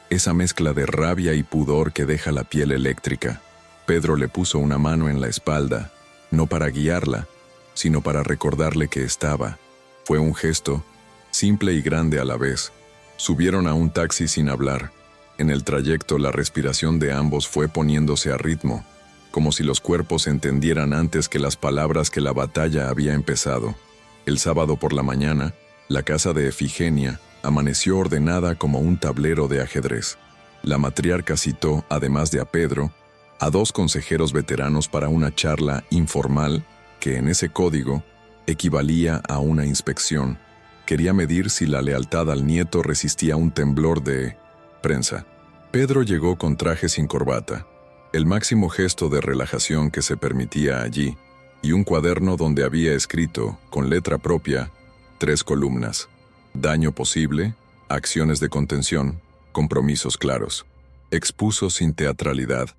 esa mezcla de rabia y pudor que deja la piel eléctrica. Pedro le puso una mano en la espalda, no para guiarla, sino para recordarle que estaba. Fue un gesto, simple y grande a la vez. Subieron a un taxi sin hablar. En el trayecto la respiración de ambos fue poniéndose a ritmo, como si los cuerpos entendieran antes que las palabras que la batalla había empezado. El sábado por la mañana, la casa de Efigenia amaneció ordenada como un tablero de ajedrez. La matriarca citó, además de a Pedro, a 2 consejeros veteranos para una charla informal que en ese código equivalía a una inspección. Quería medir si la lealtad al nieto resistía un temblor de prensa. Pedro llegó con traje sin corbata, el máximo gesto de relajación que se permitía allí, y un cuaderno donde había escrito, con letra propia, 3 columnas: daño posible, acciones de contención, compromisos claros. Expuso sin teatralidad.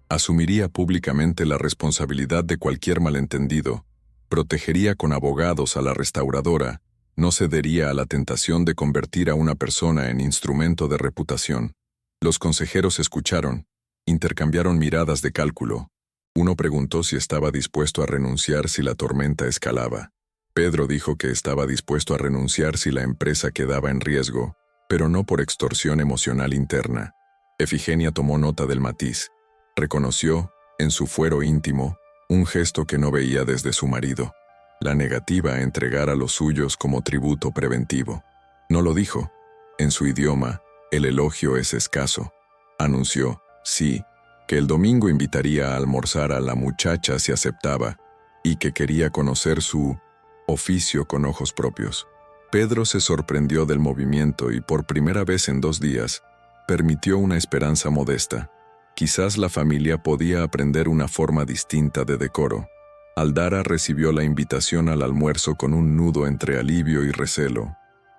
Asumiría públicamente la responsabilidad de cualquier malentendido, protegería con abogados a la restauradora, no cedería a la tentación de convertir a una persona en instrumento de reputación. Los consejeros escucharon, intercambiaron miradas de cálculo. Uno preguntó si estaba dispuesto a renunciar si la tormenta escalaba. Pedro dijo que estaba dispuesto a renunciar si la empresa quedaba en riesgo, pero no por extorsión emocional interna. Efigenia tomó nota del matiz. Reconoció, en su fuero íntimo, un gesto que no veía desde su marido: la negativa a entregar a los suyos como tributo preventivo. No lo dijo. En su idioma, el elogio es escaso. Anunció, sí, que el domingo invitaría a almorzar a la muchacha si aceptaba, y que quería conocer su oficio con ojos propios. Pedro se sorprendió del movimiento y por primera vez en 2 días, permitió una esperanza modesta. Quizás la familia podía aprender una forma distinta de decoro. Aldara recibió la invitación al almuerzo con un nudo entre alivio y recelo.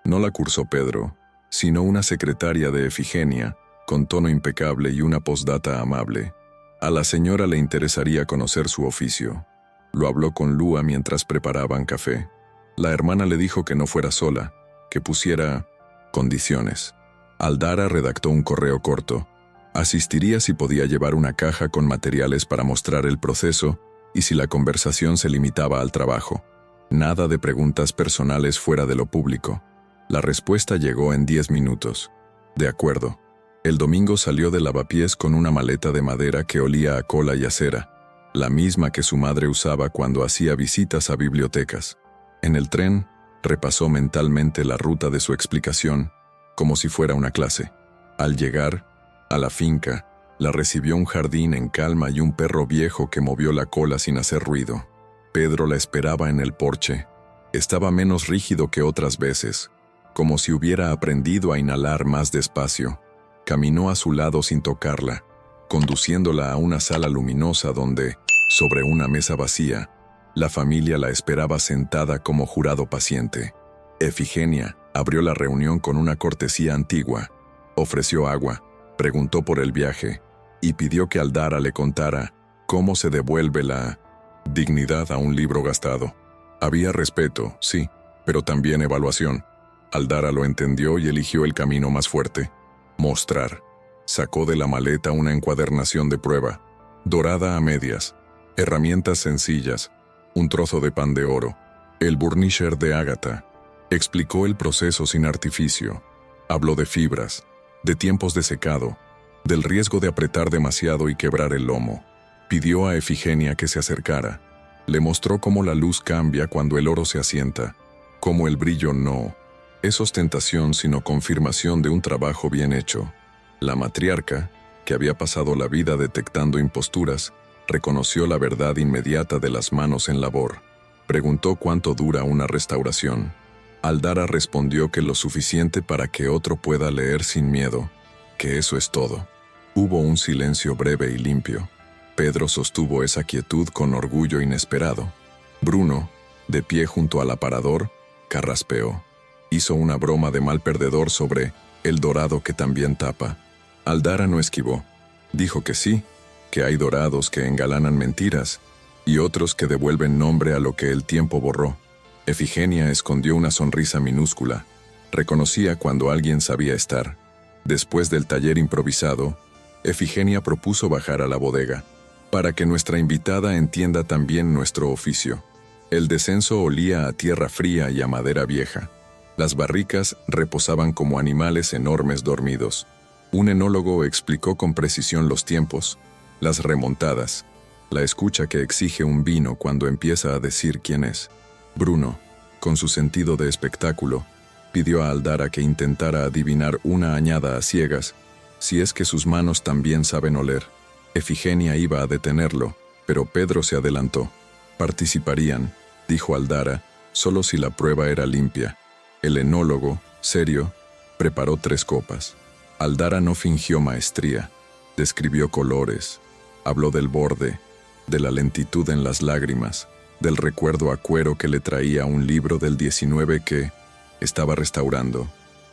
No la cursó Pedro, sino una secretaria de Efigenia, con tono impecable y una postdata amable. A la señora le interesaría conocer su oficio. Lo habló con Lua mientras preparaban café. La hermana le dijo que no fuera sola, que pusiera condiciones. Aldara redactó un correo corto. Asistiría si podía llevar una caja con materiales para mostrar el proceso y si la conversación se limitaba al trabajo. Nada de preguntas personales fuera de lo público. La respuesta llegó en 10 minutos. De acuerdo. El domingo salió del lavapiés con una maleta de madera que olía a cola y a cera, la misma que su madre usaba cuando hacía visitas a bibliotecas. En el tren, repasó mentalmente la ruta de su explicación, como si fuera una clase. Al llegar a la finca, la recibió un jardín en calma y un perro viejo que movió la cola sin hacer ruido. Pedro la esperaba en el porche. Estaba menos rígido que otras veces, como si hubiera aprendido a inhalar más despacio. Caminó a su lado sin tocarla, conduciéndola a una sala luminosa donde, sobre una mesa vacía, la familia la esperaba sentada como jurado paciente. Efigenia abrió la reunión con una cortesía antigua. Ofreció agua, preguntó por el viaje y pidió que Aldara le contara cómo se devuelve la dignidad a un libro gastado. Había respeto, sí, pero también evaluación. Aldara lo entendió y eligió el camino más fuerte. Mostrar. Sacó de la maleta una encuadernación de prueba, dorada a medias, herramientas sencillas, un trozo de pan de oro, el burnisher de ágata. Explicó el proceso sin artificio. Habló de fibras, de tiempos de secado, del riesgo de apretar demasiado y quebrar el lomo. Pidió a Efigenia que se acercara. Le mostró cómo la luz cambia cuando el oro se asienta, cómo el brillo no es ostentación sino confirmación de un trabajo bien hecho. La matriarca, que había pasado la vida detectando imposturas, reconoció la verdad inmediata de las manos en labor. Preguntó cuánto dura una restauración. Aldara respondió que lo suficiente para que otro pueda leer sin miedo, que eso es todo. Hubo un silencio breve y limpio. Pedro sostuvo esa quietud con orgullo inesperado. Bruno, de pie junto al aparador, carraspeó. Hizo una broma de mal perdedor sobre el dorado que también tapa. Aldara no esquivó. Dijo que sí, que hay dorados que engalanan mentiras y otros que devuelven nombre a lo que el tiempo borró. Efigenia escondió una sonrisa minúscula. Reconocía cuando alguien sabía estar. Después del taller improvisado, Efigenia propuso bajar a la bodega, para que nuestra invitada entienda también nuestro oficio. El descenso olía a tierra fría y a madera vieja. Las barricas reposaban como animales enormes dormidos. Un enólogo explicó con precisión los tiempos, las remontadas, la escucha que exige un vino cuando empieza a decir quién es. Bruno, con su sentido de espectáculo, pidió a Aldara que intentara adivinar una añada a ciegas, si es que sus manos también saben oler. Efigenia iba a detenerlo, pero Pedro se adelantó. Participarían, dijo Aldara, solo si la prueba era limpia. El enólogo, serio, preparó 3 copas. Aldara no fingió maestría, describió colores, habló del borde, de la lentitud en las lágrimas, del recuerdo a cuero que le traía un libro del 19 que estaba restaurando.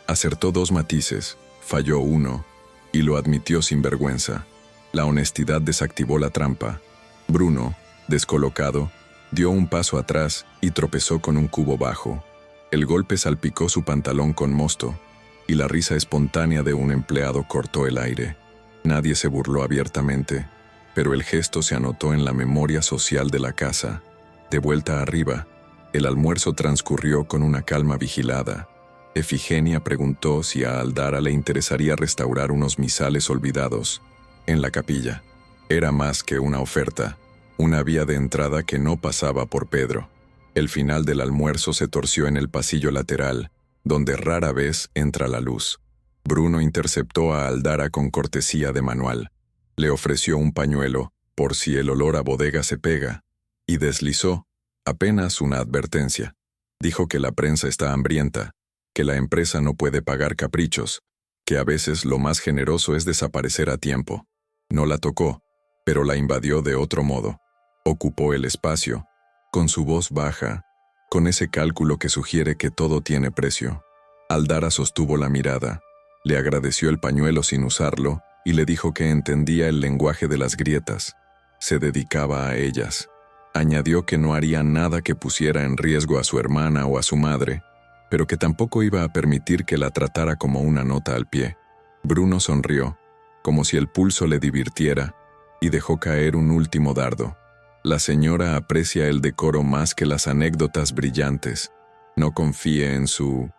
Acertó 2 matices, falló 1, y lo admitió sin vergüenza. La honestidad desactivó la trampa. Bruno, descolocado, dio un paso atrás y tropezó con un cubo bajo. El golpe salpicó su pantalón con mosto, y la risa espontánea de un empleado cortó el aire. Nadie se burló abiertamente, pero el gesto se anotó en la memoria social de la casa. De vuelta arriba, el almuerzo transcurrió con una calma vigilada. Efigenia preguntó si a Aldara le interesaría restaurar unos misales olvidados en la capilla. Era más que una oferta, una vía de entrada que no pasaba por Pedro. El final del almuerzo se torció en el pasillo lateral, donde rara vez entra la luz. Bruno interceptó a Aldara con cortesía de manual. Le ofreció un pañuelo, por si el olor a bodega se pega, y deslizó, apenas una advertencia. Dijo que la prensa está hambrienta, que la empresa no puede pagar caprichos, que a veces lo más generoso es desaparecer a tiempo. No la tocó, pero la invadió de otro modo. Ocupó el espacio, con su voz baja, con ese cálculo que sugiere que todo tiene precio. Aldara sostuvo la mirada, le agradeció el pañuelo sin usarlo y le dijo que entendía el lenguaje de las grietas. Se dedicaba a ellas. Añadió que no haría nada que pusiera en riesgo a su hermana o a su madre, pero que tampoco iba a permitir que la tratara como una nota al pie. Bruno sonrió, como si el pulso le divirtiera, y dejó caer un último dardo. La señora aprecia el decoro más que las anécdotas brillantes. No confíe en su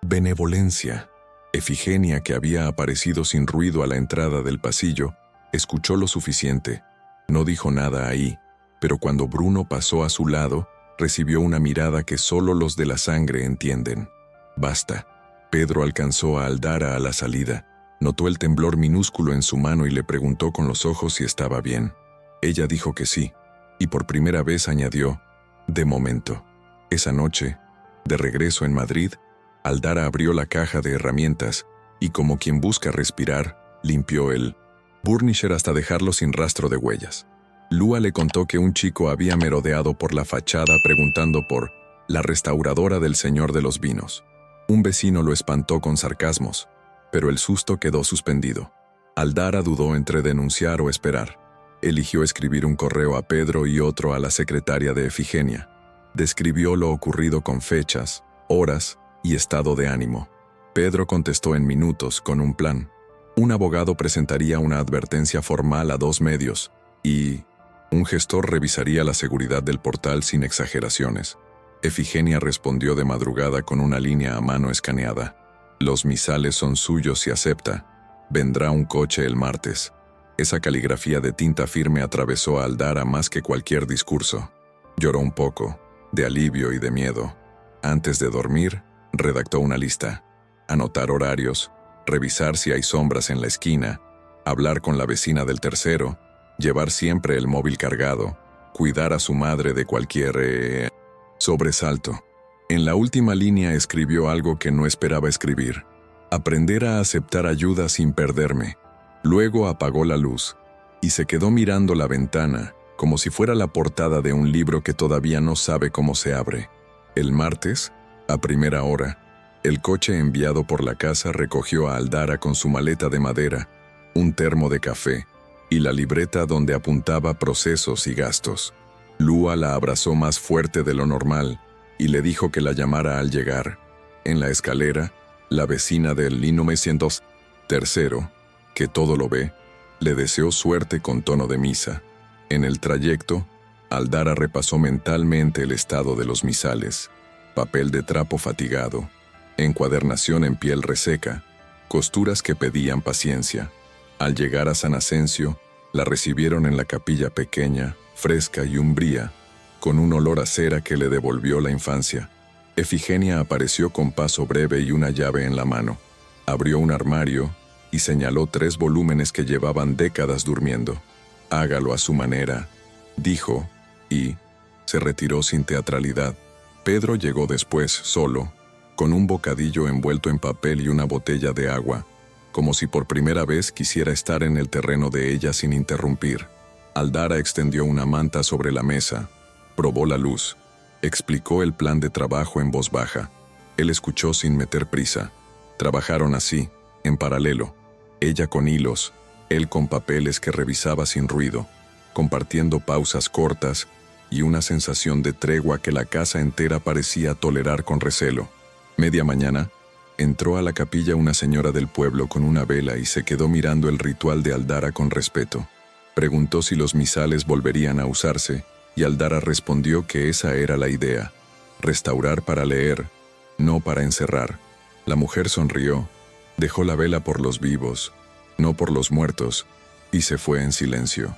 benevolencia. Efigenia, que había aparecido sin ruido a la entrada del pasillo, escuchó lo suficiente. No dijo nada ahí, pero cuando Bruno pasó a su lado, recibió una mirada que solo los de la sangre entienden. Basta. Pedro alcanzó a Aldara a la salida. Notó el temblor minúsculo en su mano y le preguntó con los ojos si estaba bien. Ella dijo que sí, y por primera vez añadió, de momento. Esa noche, de regreso en Madrid, Aldara abrió la caja de herramientas y, como quien busca respirar, limpió el burnisher hasta dejarlo sin rastro de huellas. Lua le contó que un chico había merodeado por la fachada preguntando por la restauradora del señor de los vinos. Un vecino lo espantó con sarcasmos, pero el susto quedó suspendido. Aldara dudó entre denunciar o esperar. Eligió escribir un correo a Pedro y otro a la secretaria de Efigenia. Describió lo ocurrido con fechas, horas y estado de ánimo. Pedro contestó en minutos con un plan. Un abogado presentaría una advertencia formal a 2 medios y un gestor revisaría la seguridad del portal sin exageraciones. Efigenia respondió de madrugada con una línea a mano escaneada. Los misales son suyos si acepta. Vendrá un coche el martes. Esa caligrafía de tinta firme atravesó a Aldara más que cualquier discurso. Lloró un poco, de alivio y de miedo. Antes de dormir, redactó una lista. Anotar horarios, revisar si hay sombras en la esquina, hablar con la vecina del tercero, llevar siempre el móvil cargado, cuidar a su madre de cualquier sobresalto. En la última línea escribió algo que no esperaba escribir. Aprender a aceptar ayuda sin perderme. Luego apagó la luz y se quedó mirando la ventana, como si fuera la portada de un libro que todavía no sabe cómo se abre. El martes, a primera hora, el coche enviado por la casa recogió a Aldara con su maleta de madera, un termo de café y la libreta donde apuntaba procesos y gastos. Lua la abrazó más fuerte de lo normal y le dijo que la llamara al llegar. En la escalera, la vecina del 903, que todo lo ve, le deseó suerte con tono de misa. En el trayecto, Aldara repasó mentalmente el estado de los misales: papel de trapo fatigado, encuadernación en piel reseca, costuras que pedían paciencia. Al llegar a San Asensio, la recibieron en la capilla pequeña, fresca y umbría, con un olor a cera que le devolvió la infancia. Efigenia apareció con paso breve y una llave en la mano. Abrió un armario y señaló 3 volúmenes que llevaban décadas durmiendo. Hágalo a su manera, dijo, y se retiró sin teatralidad. Pedro llegó después, solo, con un bocadillo envuelto en papel y una botella de agua, como si por primera vez quisiera estar en el terreno de ella sin interrumpir. Aldara extendió una manta sobre la mesa, probó la luz, explicó el plan de trabajo en voz baja. Él escuchó sin meter prisa. Trabajaron así, en paralelo, ella con hilos, él con papeles que revisaba sin ruido, compartiendo pausas cortas y una sensación de tregua que la casa entera parecía tolerar con recelo. Media mañana, entró a la capilla una señora del pueblo con una vela y se quedó mirando el ritual de Aldara con respeto. Preguntó si los misales volverían a usarse, y Aldara respondió que esa era la idea: restaurar para leer, no para encerrar. La mujer sonrió, dejó la vela por los vivos, no por los muertos, y se fue en silencio.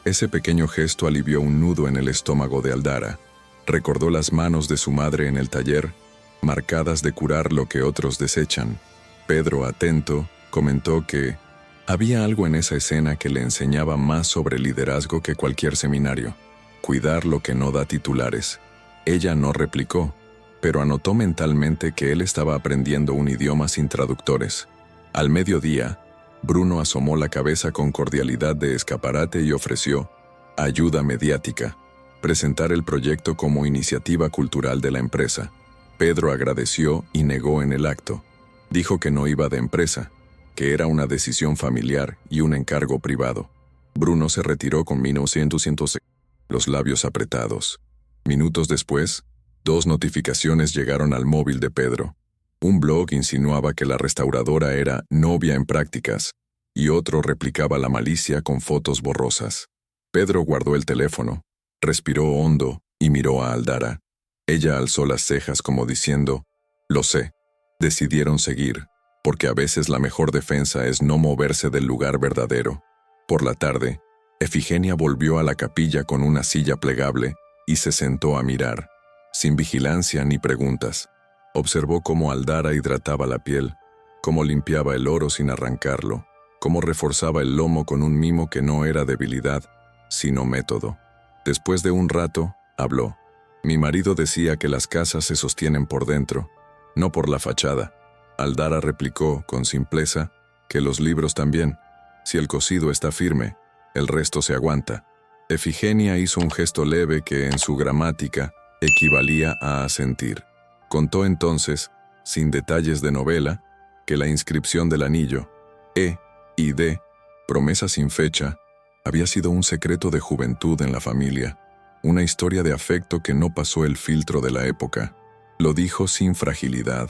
Ese pequeño gesto alivió un nudo en el estómago de Aldara. Recordó las manos de su madre en el taller, marcadas de curar lo que otros desechan. Pedro, atento, comentó que había algo en esa escena que le enseñaba más sobre liderazgo que cualquier seminario: cuidar lo que no da titulares. Ella no replicó, pero anotó mentalmente que él estaba aprendiendo un idioma sin traductores. Al mediodía, Bruno asomó la cabeza con cordialidad de escaparate y ofreció ayuda mediática, presentar el proyecto como iniciativa cultural de la empresa. Pedro agradeció y negó en el acto. Dijo que no iba de empresa, que era una decisión familiar y un encargo privado. Bruno se retiró con 1900, los labios apretados. Minutos después, 2 notificaciones llegaron al móvil de Pedro. Un blog insinuaba que la restauradora era novia en prácticas, y otro replicaba la malicia con fotos borrosas. Pedro guardó el teléfono, Respiró hondo y miró a Aldara. Ella alzó las cejas como diciendo, «Lo sé». Decidieron seguir, porque a veces la mejor defensa es no moverse del lugar verdadero. Por la tarde, Efigenia volvió a la capilla con una silla plegable y se sentó a mirar, sin vigilancia ni preguntas. Observó cómo Aldara hidrataba la piel, cómo limpiaba el oro sin arrancarlo, cómo reforzaba el lomo con un mimo que no era debilidad, sino método. Después de un rato, habló. «Mi marido decía que las casas se sostienen por dentro, no por la fachada». Aldara replicó, con simpleza, que los libros también. Si el cosido está firme, el resto se aguanta. Efigenia hizo un gesto leve que, en su gramática, equivalía a asentir. Contó entonces, sin detalles de novela, que la inscripción del anillo, E y D, promesa sin fecha, había sido un secreto de juventud en la familia, una historia de afecto que no pasó el filtro de la época. Lo dijo sin fragilidad,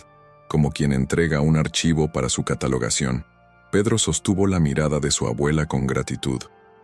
como quien entrega un archivo para su catalogación. Pedro sostuvo la mirada de su abuela con gratitud.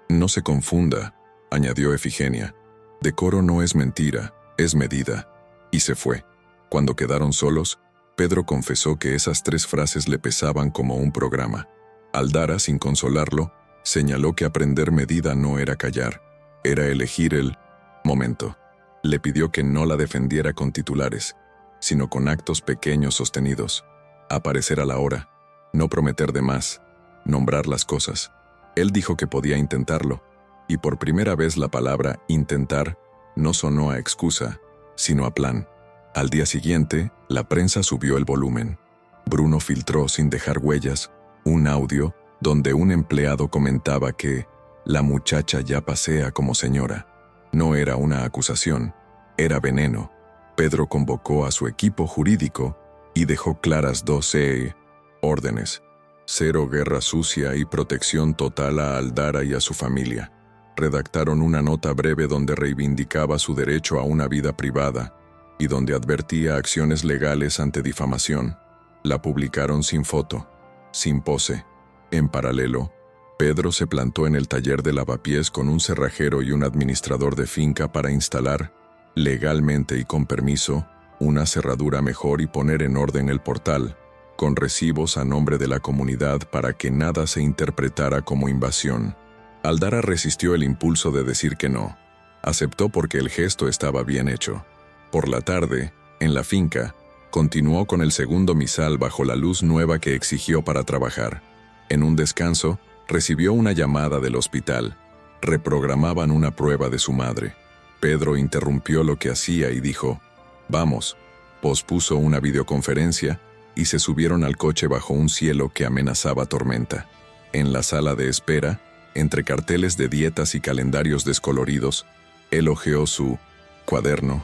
«No se confunda», añadió Efigenia. «Decoro no es mentira, es medida». Y se fue. Cuando quedaron solos, Pedro confesó que esas 3 frases le pesaban como un programa. Aldara, sin consolarlo, señaló que aprender medida no era callar, era elegir el momento. Le pidió que no la defendiera con titulares, sino con actos pequeños sostenidos. Aparecer a la hora, no prometer de más, nombrar las cosas. Él dijo que podía intentarlo, y por primera vez la palabra intentar no sonó a excusa, sino a plan. Al día siguiente, la prensa subió el volumen. Bruno filtró sin dejar huellas un audio donde un empleado comentaba que la muchacha ya pasea como señora. No era una acusación, era veneno. Pedro convocó a su equipo jurídico y dejó claras 12 órdenes: 0 guerra sucia y protección total a Aldara y a su familia. Redactaron una nota breve donde reivindicaba su derecho a una vida privada y donde advertía acciones legales ante difamación. La publicaron sin foto, sin pose. En paralelo, Pedro se plantó en el taller de lavapiés con un cerrajero y un administrador de finca para instalar, legalmente y con permiso, una cerradura mejor y poner en orden el portal, con recibos a nombre de la comunidad para que nada se interpretara como invasión. Aldara resistió el impulso de decir que no. Aceptó porque el gesto estaba bien hecho. Por la tarde, en la finca, continuó con el segundo misal bajo la luz nueva que exigió para trabajar. En un descanso, recibió una llamada del hospital. Reprogramaban una prueba de su madre. Pedro interrumpió lo que hacía y dijo, «Vamos». Pospuso una videoconferencia y se subieron al coche bajo un cielo que amenazaba tormenta. En la sala de espera, entre carteles de dietas y calendarios descoloridos, él hojeó su cuaderno.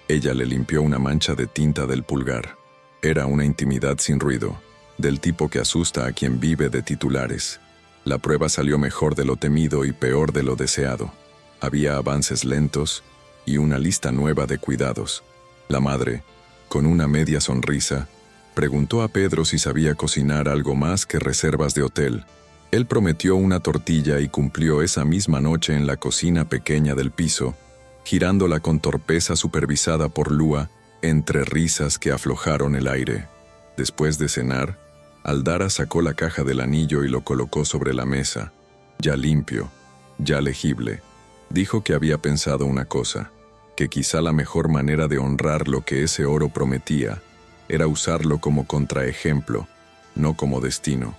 Ella le limpió una mancha de tinta del pulgar. Era una intimidad sin ruido, del tipo que asusta a quien vive de titulares. La prueba salió mejor de lo temido y peor de lo deseado. Había avances lentos y una lista nueva de cuidados. La madre, con una media sonrisa, preguntó a Pedro si sabía cocinar algo más que reservas de hotel. Él prometió una tortilla y cumplió esa misma noche en la cocina pequeña del piso, girándola con torpeza supervisada por Lua, entre risas que aflojaron el aire. Después de cenar, Aldara sacó la caja del anillo y lo colocó sobre la mesa, ya limpio, ya legible. Dijo que había pensado una cosa, que quizá la mejor manera de honrar lo que ese oro prometía era usarlo como contraejemplo, no como destino.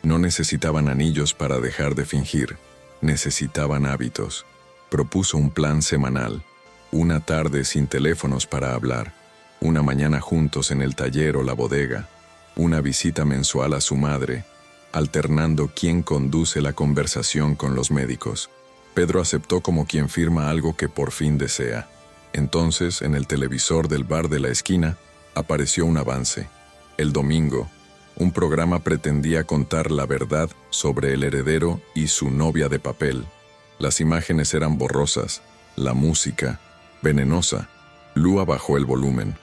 No necesitaban anillos para dejar de fingir, necesitaban hábitos. Propuso un plan semanal, una tarde sin teléfonos para hablar, una mañana juntos en el taller o la bodega, una visita mensual a su madre, alternando quién conduce la conversación con los médicos. Pedro aceptó como quien firma algo que por fin desea. Entonces, en el televisor del bar de la esquina, apareció un avance. El domingo, un programa pretendía contar la verdad sobre el heredero y su novia de papel. Las imágenes eran borrosas, la música, venenosa. Lua bajó el volumen.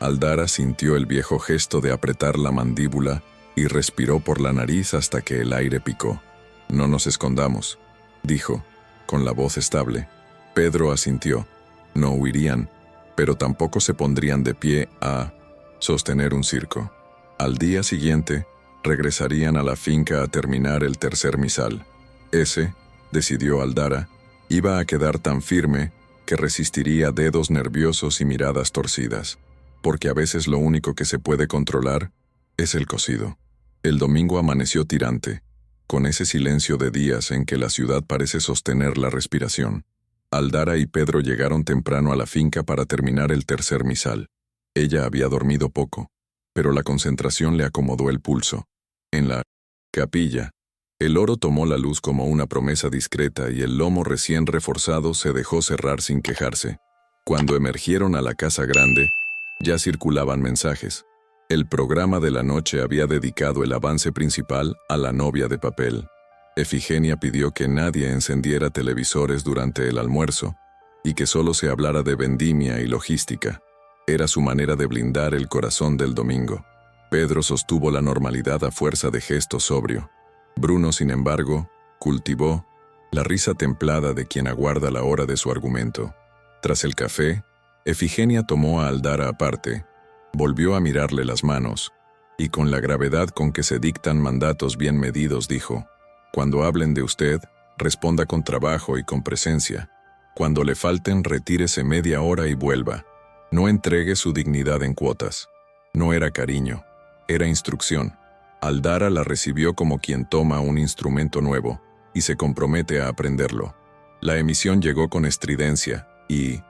Aldara sintió el viejo gesto de apretar la mandíbula y respiró por la nariz hasta que el aire picó. «No nos escondamos», dijo, con la voz estable. Pedro asintió. No huirían, pero tampoco se pondrían de pie a sostener un circo. Al día siguiente, regresarían a la finca a terminar el tercer misal. Ese, decidió Aldara, iba a quedar tan firme que resistiría dedos nerviosos y miradas torcidas, porque a veces lo único que se puede controlar es el cocido. El domingo amaneció tirante, con ese silencio de días en que la ciudad parece sostener la respiración. Aldara y Pedro llegaron temprano a la finca para terminar el tercer misal. Ella había dormido poco, pero la concentración le acomodó el pulso. En la capilla, el oro tomó la luz como una promesa discreta y el lomo recién reforzado se dejó cerrar sin quejarse. Cuando emergieron a la casa grande, ya circulaban mensajes. El programa de la noche había dedicado el avance principal a la novia de papel. Efigenia pidió que nadie encendiera televisores durante el almuerzo y que solo se hablara de vendimia y logística. Era su manera de blindar el corazón del domingo. Pedro sostuvo la normalidad a fuerza de gesto sobrio. Bruno, sin embargo, cultivó la risa templada de quien aguarda la hora de su argumento. Tras el café, Efigenia tomó a Aldara aparte, volvió a mirarle las manos, y con la gravedad con que se dictan mandatos bien medidos dijo: «Cuando hablen de usted, responda con trabajo y con presencia. Cuando le falten, retírese media hora y vuelva. No entregue su dignidad en cuotas». No era cariño, era instrucción. Aldara la recibió como quien toma un instrumento nuevo y se compromete a aprenderlo. La emisión llegó con estridencia y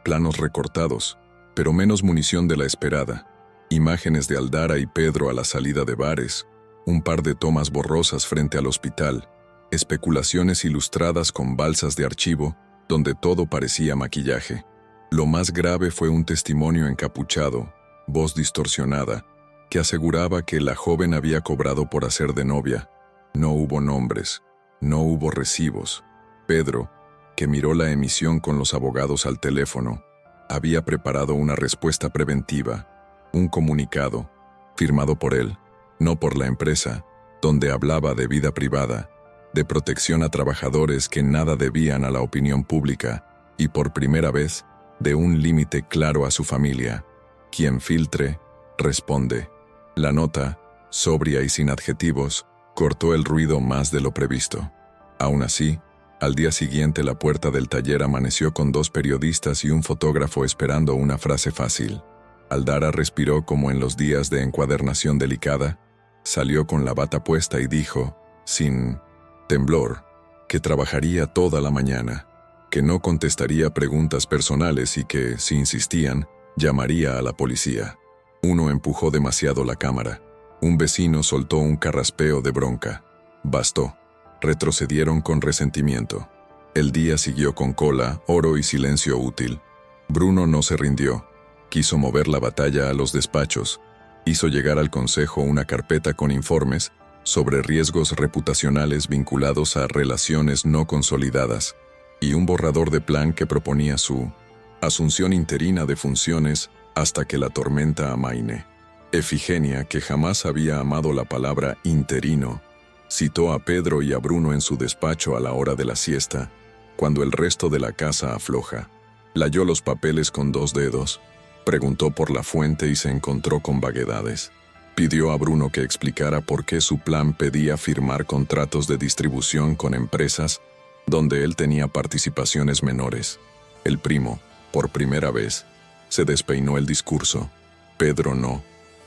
planos recortados, pero menos munición de la esperada. Imágenes de Aldara y Pedro a la salida de bares, un par de tomas borrosas frente al hospital, especulaciones ilustradas con balsas de archivo donde todo parecía maquillaje. Lo más grave fue un testimonio encapuchado, voz distorsionada, que aseguraba que la joven había cobrado por hacer de novia. No hubo nombres, no hubo recibos. Pedro, que miró la emisión con los abogados al teléfono, había preparado una respuesta preventiva, un comunicado, firmado por él, no por la empresa, donde hablaba de vida privada, de protección a trabajadores que nada debían a la opinión pública y, por primera vez, de un límite claro a su familia. Quien filtre, responde. La nota, sobria y sin adjetivos, cortó el ruido más de lo previsto. Aún así, al día siguiente la puerta del taller amaneció con 2 periodistas y un fotógrafo esperando una frase fácil. Aldara respiró como en los días de encuadernación delicada, salió con la bata puesta y dijo, sin temblor, que trabajaría toda la mañana, que no contestaría preguntas personales y que, si insistían, llamaría a la policía. Uno empujó demasiado la cámara. Un vecino soltó un carraspeo de bronca. Bastó. Retrocedieron con resentimiento. El día siguió con cola, oro y silencio útil. Bruno no se rindió. Quiso mover la batalla a los despachos. Hizo llegar al consejo una carpeta con informes sobre riesgos reputacionales vinculados a relaciones no consolidadas y un borrador de plan que proponía su asunción interina de funciones hasta que la tormenta amaine. Efigenia, que jamás había amado la palabra interino, citó a Pedro y a Bruno en su despacho a la hora de la siesta, cuando el resto de la casa afloja. Leyó los papeles con 2 dedos, preguntó por la fuente y se encontró con vaguedades. Pidió a Bruno que explicara por qué su plan pedía firmar contratos de distribución con empresas donde él tenía participaciones menores. El primo, por primera vez, se despeinó el discurso. Pedro no,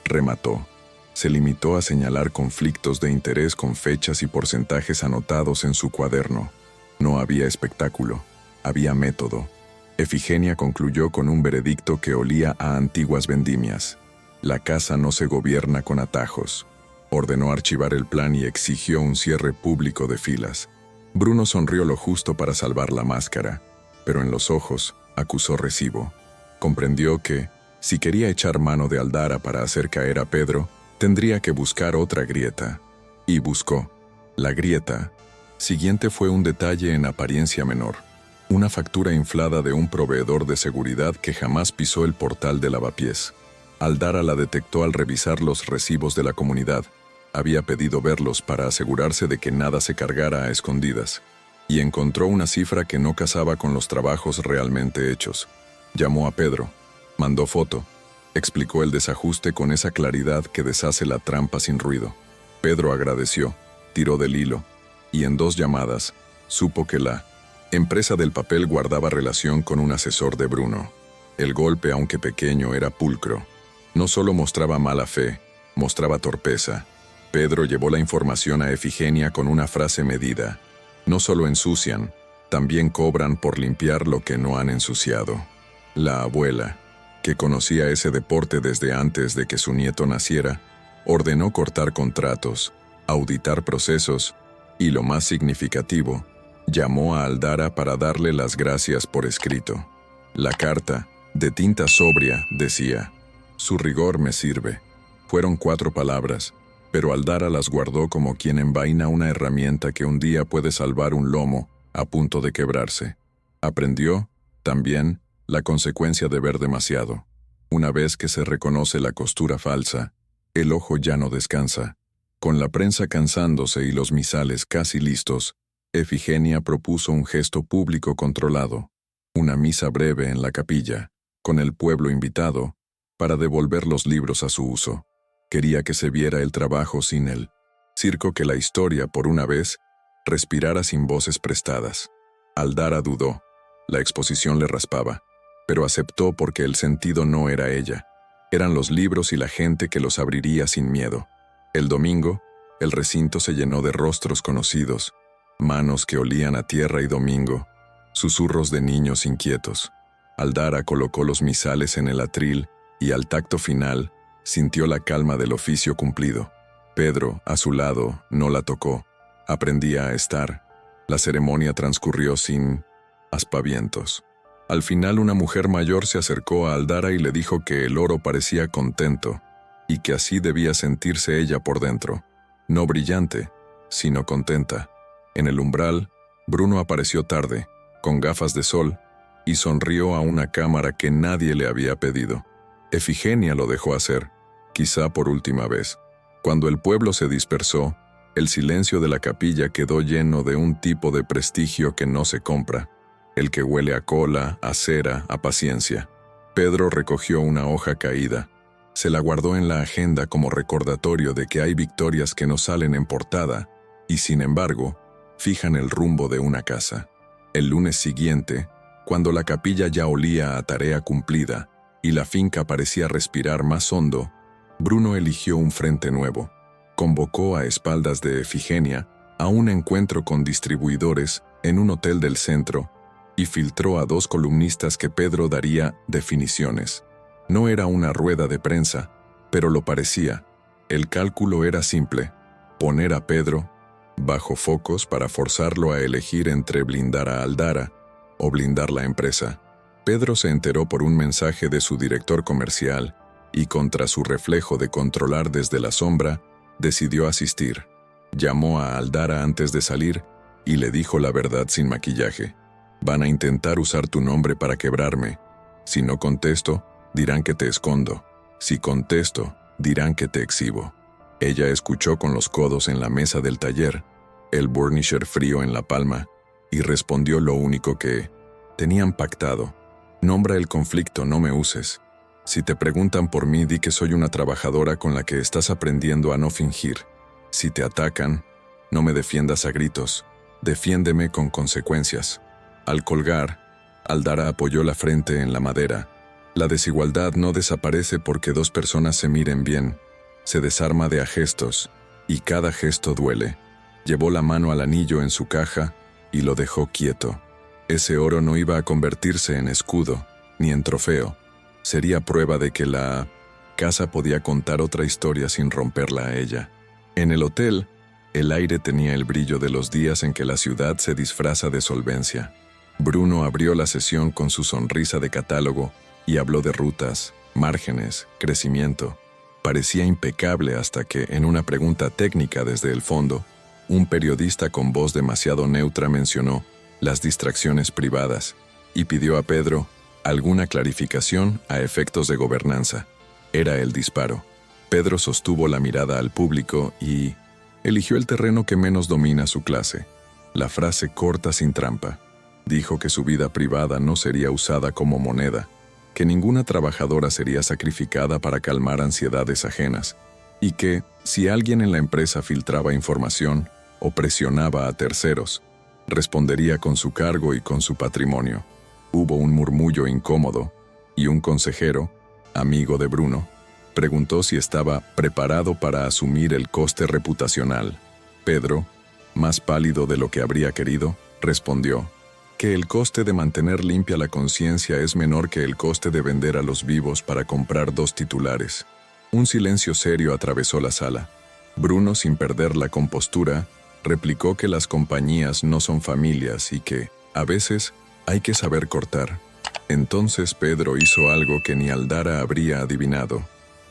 remató. Se limitó a señalar conflictos de interés con fechas y porcentajes anotados en su cuaderno. No había espectáculo, había método. Efigenia concluyó con un veredicto que olía a antiguas vendimias. La casa no se gobierna con atajos. Ordenó archivar el plan y exigió un cierre público de filas. Bruno sonrió lo justo para salvar la máscara, pero en los ojos acusó recibo. Comprendió que, si quería echar mano de Aldara para hacer caer a Pedro, tendría que buscar otra grieta. Y buscó. La grieta siguiente fue un detalle en apariencia menor. Una factura inflada de un proveedor de seguridad que jamás pisó el portal de lavapiés. Aldara la detectó al revisar los recibos de la comunidad. Había pedido verlos para asegurarse de que nada se cargara a escondidas. y encontró una cifra que no casaba con los trabajos realmente hechos. Llamó a Pedro, mandó foto, explicó el desajuste con esa claridad que deshace la trampa sin ruido. Pedro agradeció, tiró del hilo, y en 2 llamadas, supo que la empresa del papel guardaba relación con un asesor de Bruno. El golpe, aunque pequeño, era pulcro. No solo mostraba mala fe, mostraba torpeza. Pedro llevó la información a Efigenia con una frase medida. No solo ensucian, también cobran por limpiar lo que no han ensuciado. La abuela, que conocía ese deporte desde antes de que su nieto naciera, ordenó cortar contratos, auditar procesos y, lo más significativo, llamó a Aldara para darle las gracias por escrito. La carta, de tinta sobria, decía: «Su rigor me sirve». Fueron 4 palabras, pero Aldara las guardó como quien envaina una herramienta que un día puede salvar un lomo a punto de quebrarse. Aprendió, también, la consecuencia de ver demasiado. Una vez que se reconoce la costura falsa, el ojo ya no descansa. Con la prensa cansándose y los misales casi listos, Efigenia propuso un gesto público controlado, una misa breve en la capilla, con el pueblo invitado, para devolver los libros a su uso. Quería que se viera el trabajo sin el circo, que la historia, por una vez, respirara sin voces prestadas. Aldara dudó. La exposición le raspaba, pero aceptó porque el sentido no era ella. Eran los libros y la gente que los abriría sin miedo. El domingo, el recinto se llenó de rostros conocidos, manos que olían a tierra y domingo, susurros de niños inquietos. Aldara colocó los misales en el atril y, al tacto final, sintió la calma del oficio cumplido. Pedro, a su lado, no la tocó. Aprendía a estar. La ceremonia transcurrió sin aspavientos. Al final, una mujer mayor se acercó a Aldara y le dijo que el oro parecía contento y que así debía sentirse ella por dentro. No brillante, sino contenta. En el umbral, Bruno apareció tarde, con gafas de sol, y sonrió a una cámara que nadie le había pedido. Efigenia lo dejó hacer, quizá por última vez. Cuando el pueblo se dispersó, el silencio de la capilla quedó lleno de un tipo de prestigio que no se compra, el que huele a cola, a cera, a paciencia. Pedro recogió una hoja caída. Se la guardó en la agenda como recordatorio de que hay victorias que no salen en portada y, sin embargo, fijan el rumbo de una casa. El lunes siguiente, cuando la capilla ya olía a tarea cumplida y la finca parecía respirar más hondo, Bruno eligió un frente nuevo. Convocó a espaldas de Efigenia a un encuentro con distribuidores en un hotel del centro y filtró a 2 columnistas que Pedro daría definiciones. No era una rueda de prensa, pero lo parecía. El cálculo era simple: poner a Pedro bajo focos para forzarlo a elegir entre blindar a Aldara o blindar la empresa. Pedro se enteró por un mensaje de su director comercial y, contra su reflejo de controlar desde la sombra, decidió asistir. Llamó a Aldara antes de salir y le dijo la verdad sin maquillaje: «Van a intentar usar tu nombre para quebrarme. Si no contesto, dirán que te escondo. Si contesto, dirán que te exhibo». Ella escuchó con los codos en la mesa del taller, el burnisher frío en la palma, y respondió lo único que tenían pactado: «Nombra el conflicto, no me uses. Si te preguntan por mí, di que soy una trabajadora con la que estás aprendiendo a no fingir. Si te atacan, no me defiendas a gritos, defiéndeme con consecuencias». Al colgar, Aldara apoyó la frente en la madera. La desigualdad no desaparece porque 2 personas se miren bien. Se desarma de a gestos, y cada gesto duele. Llevó la mano al anillo en su caja y lo dejó quieto. Ese oro no iba a convertirse en escudo, ni en trofeo. Sería prueba de que la casa podía contar otra historia sin romperla a ella. En el hotel, el aire tenía el brillo de los días en que la ciudad se disfraza de solvencia. Bruno abrió la sesión con su sonrisa de catálogo y habló de rutas, márgenes, crecimiento. Parecía impecable hasta que, en una pregunta técnica desde el fondo, un periodista con voz demasiado neutra mencionó las distracciones privadas y pidió a Pedro alguna clarificación a efectos de gobernanza. Era el disparo. Pedro sostuvo la mirada al público y eligió el terreno que menos domina su clase. La frase corta sin trampa. Dijo que su vida privada no sería usada como moneda, que ninguna trabajadora sería sacrificada para calmar ansiedades ajenas, y que, si alguien en la empresa filtraba información o presionaba a terceros, respondería con su cargo y con su patrimonio. Hubo un murmullo incómodo, y un consejero, amigo de Bruno, preguntó si estaba preparado para asumir el coste reputacional. Pedro, más pálido de lo que habría querido, respondió que el coste de mantener limpia la conciencia es menor que el coste de vender a los vivos para comprar 2 titulares. Un silencio serio atravesó la sala. Bruno, sin perder la compostura, replicó que las compañías no son familias y que, a veces, hay que saber cortar. Entonces Pedro hizo algo que ni Aldara habría adivinado.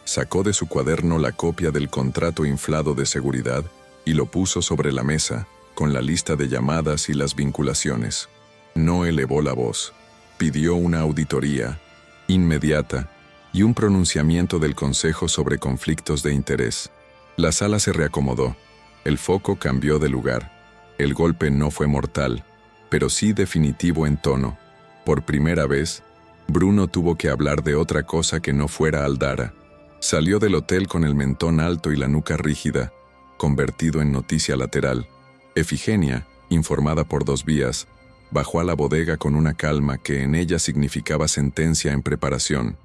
Sacó de su cuaderno la copia del contrato inflado de seguridad y lo puso sobre la mesa, con la lista de llamadas y las vinculaciones. No elevó la voz. Pidió una auditoría inmediata y un pronunciamiento del Consejo sobre conflictos de interés. La sala se reacomodó. El foco cambió de lugar. El golpe no fue mortal, pero sí definitivo en tono. Por primera vez, Bruno tuvo que hablar de otra cosa que no fuera Aldara. Salió del hotel con el mentón alto y la nuca rígida, convertido en noticia lateral. Efigenia, informada por 2 vías, bajó a la bodega con una calma que en ella significaba sentencia en preparación.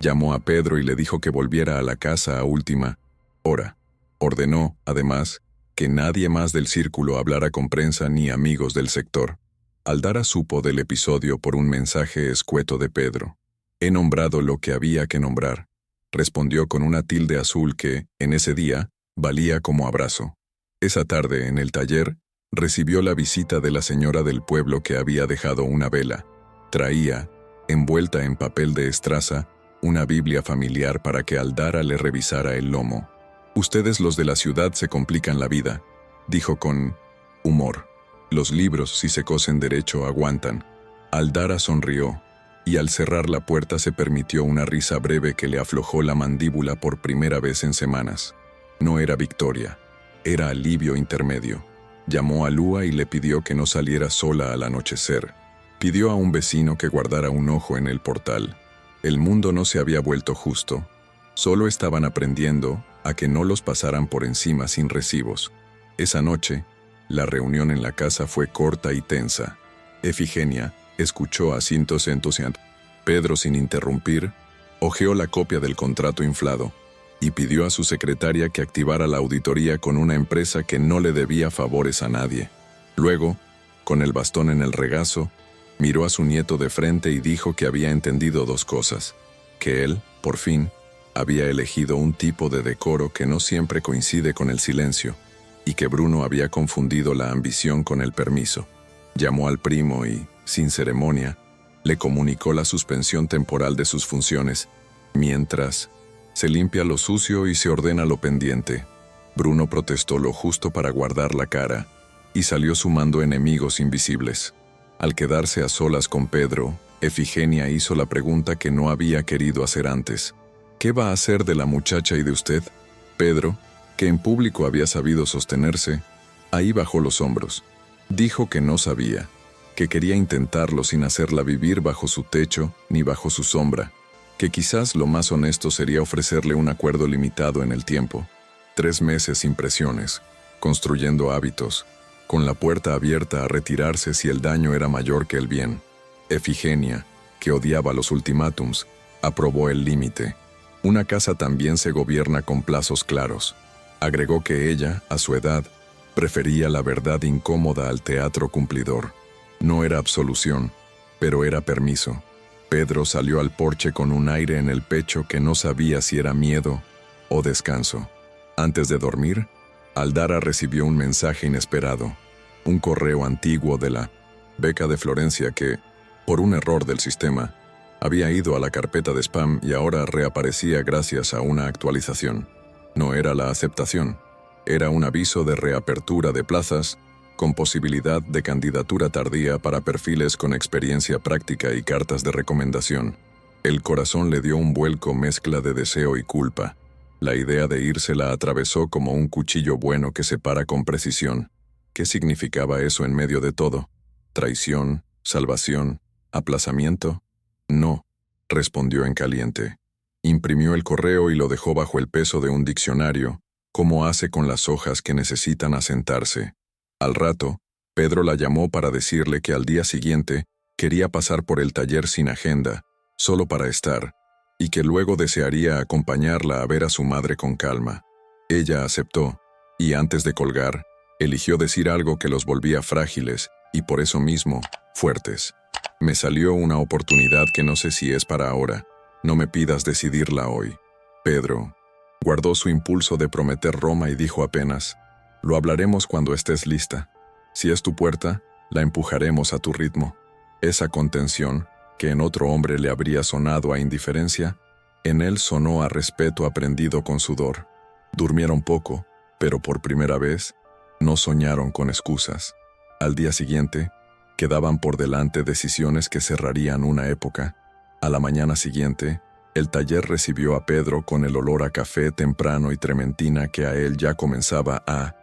Llamó a Pedro y le dijo que volviera a la casa a última hora. Ordenó, además, que nadie más del círculo hablara con prensa ni amigos del sector. Aldara supo del episodio por un mensaje escueto de Pedro. «He nombrado lo que había que nombrar», respondió con una tilde azul que, en ese día, valía como abrazo. Esa tarde, en el taller, recibió la visita de la señora del pueblo que había dejado una vela. Traía, envuelta en papel de estraza, una Biblia familiar para que Aldara le revisara el lomo. «Ustedes los de la ciudad se complican la vida», dijo con humor. «Los libros, si se cosen derecho, aguantan». Aldara sonrió, y al cerrar la puerta se permitió una risa breve que le aflojó la mandíbula por primera vez en semanas. No era victoria, era alivio intermedio. Llamó a Lua y le pidió que no saliera sola al anochecer. Pidió a un vecino que guardara un ojo en el portal. El mundo no se había vuelto justo. Solo estaban aprendiendo a que no los pasaran por encima sin recibos. Esa noche, la reunión en la casa fue corta y tensa. Efigenia escuchó asientos entusiasmados. Pedro, sin interrumpir, hojeó la copia del contrato inflado y pidió a su secretaria que activara la auditoría con una empresa que no le debía favores a nadie. Luego, con el bastón en el regazo, miró a su nieto de frente y dijo que había entendido 2 cosas: que él, por fin, había elegido un tipo de decoro que no siempre coincide con el silencio, y que Bruno había confundido la ambición con el permiso. Llamó al primo y, sin ceremonia, le comunicó la suspensión temporal de sus funciones, mientras se limpia lo sucio y se ordena lo pendiente. Bruno protestó lo justo para guardar la cara, y salió sumando enemigos invisibles. Al quedarse a solas con Pedro, Efigenia hizo la pregunta que no había querido hacer antes. «¿Qué va a hacer de la muchacha y de usted?» Pedro, que en público había sabido sostenerse, ahí bajó los hombros. Dijo que no sabía, que quería intentarlo sin hacerla vivir bajo su techo ni bajo su sombra, que quizás lo más honesto sería ofrecerle un acuerdo limitado en el tiempo. 3 meses sin presiones, construyendo hábitos, con la puerta abierta a retirarse si el daño era mayor que el bien. Efigenia, que odiaba los ultimátums, aprobó el límite. Una casa también se gobierna con plazos claros. Agregó que ella, a su edad, prefería la verdad incómoda al teatro cumplidor. No era absolución, pero era permiso. Pedro salió al porche con un aire en el pecho que no sabía si era miedo o descanso. Antes de dormir, Aldara recibió un mensaje inesperado, un correo antiguo de la beca de Florencia que, por un error del sistema, había ido a la carpeta de spam y ahora reaparecía gracias a una actualización. No era la aceptación, era un aviso de reapertura de plazas con posibilidad de candidatura tardía para perfiles con experiencia práctica y cartas de recomendación. El corazón le dio un vuelco mezcla de deseo y culpa. La idea de irse la atravesó como un cuchillo bueno que separa con precisión. ¿Qué significaba eso en medio de todo? ¿Traición? ¿Salvación? ¿Aplazamiento? No, respondió en caliente. Imprimió el correo y lo dejó bajo el peso de un diccionario, como hace con las hojas que necesitan asentarse. Al rato, Pedro la llamó para decirle que al día siguiente quería pasar por el taller sin agenda, solo para estar, y que luego desearía acompañarla a ver a su madre con calma. Ella aceptó, y antes de colgar, eligió decir algo que los volvía frágiles, y por eso mismo, fuertes. Me salió una oportunidad que no sé si es para ahora. No me pidas decidirla hoy. Pedro guardó su impulso de prometer Roma y dijo apenas, lo hablaremos cuando estés lista. Si es tu puerta, la empujaremos a tu ritmo. Esa contención, que en otro hombre le habría sonado a indiferencia, en él sonó a respeto aprendido con sudor. Durmieron poco, pero por primera vez, no soñaron con excusas. Al día siguiente, quedaban por delante decisiones que cerrarían una época. A la mañana siguiente, el taller recibió a Pedro con el olor a café temprano y trementina que a él ya comenzaba a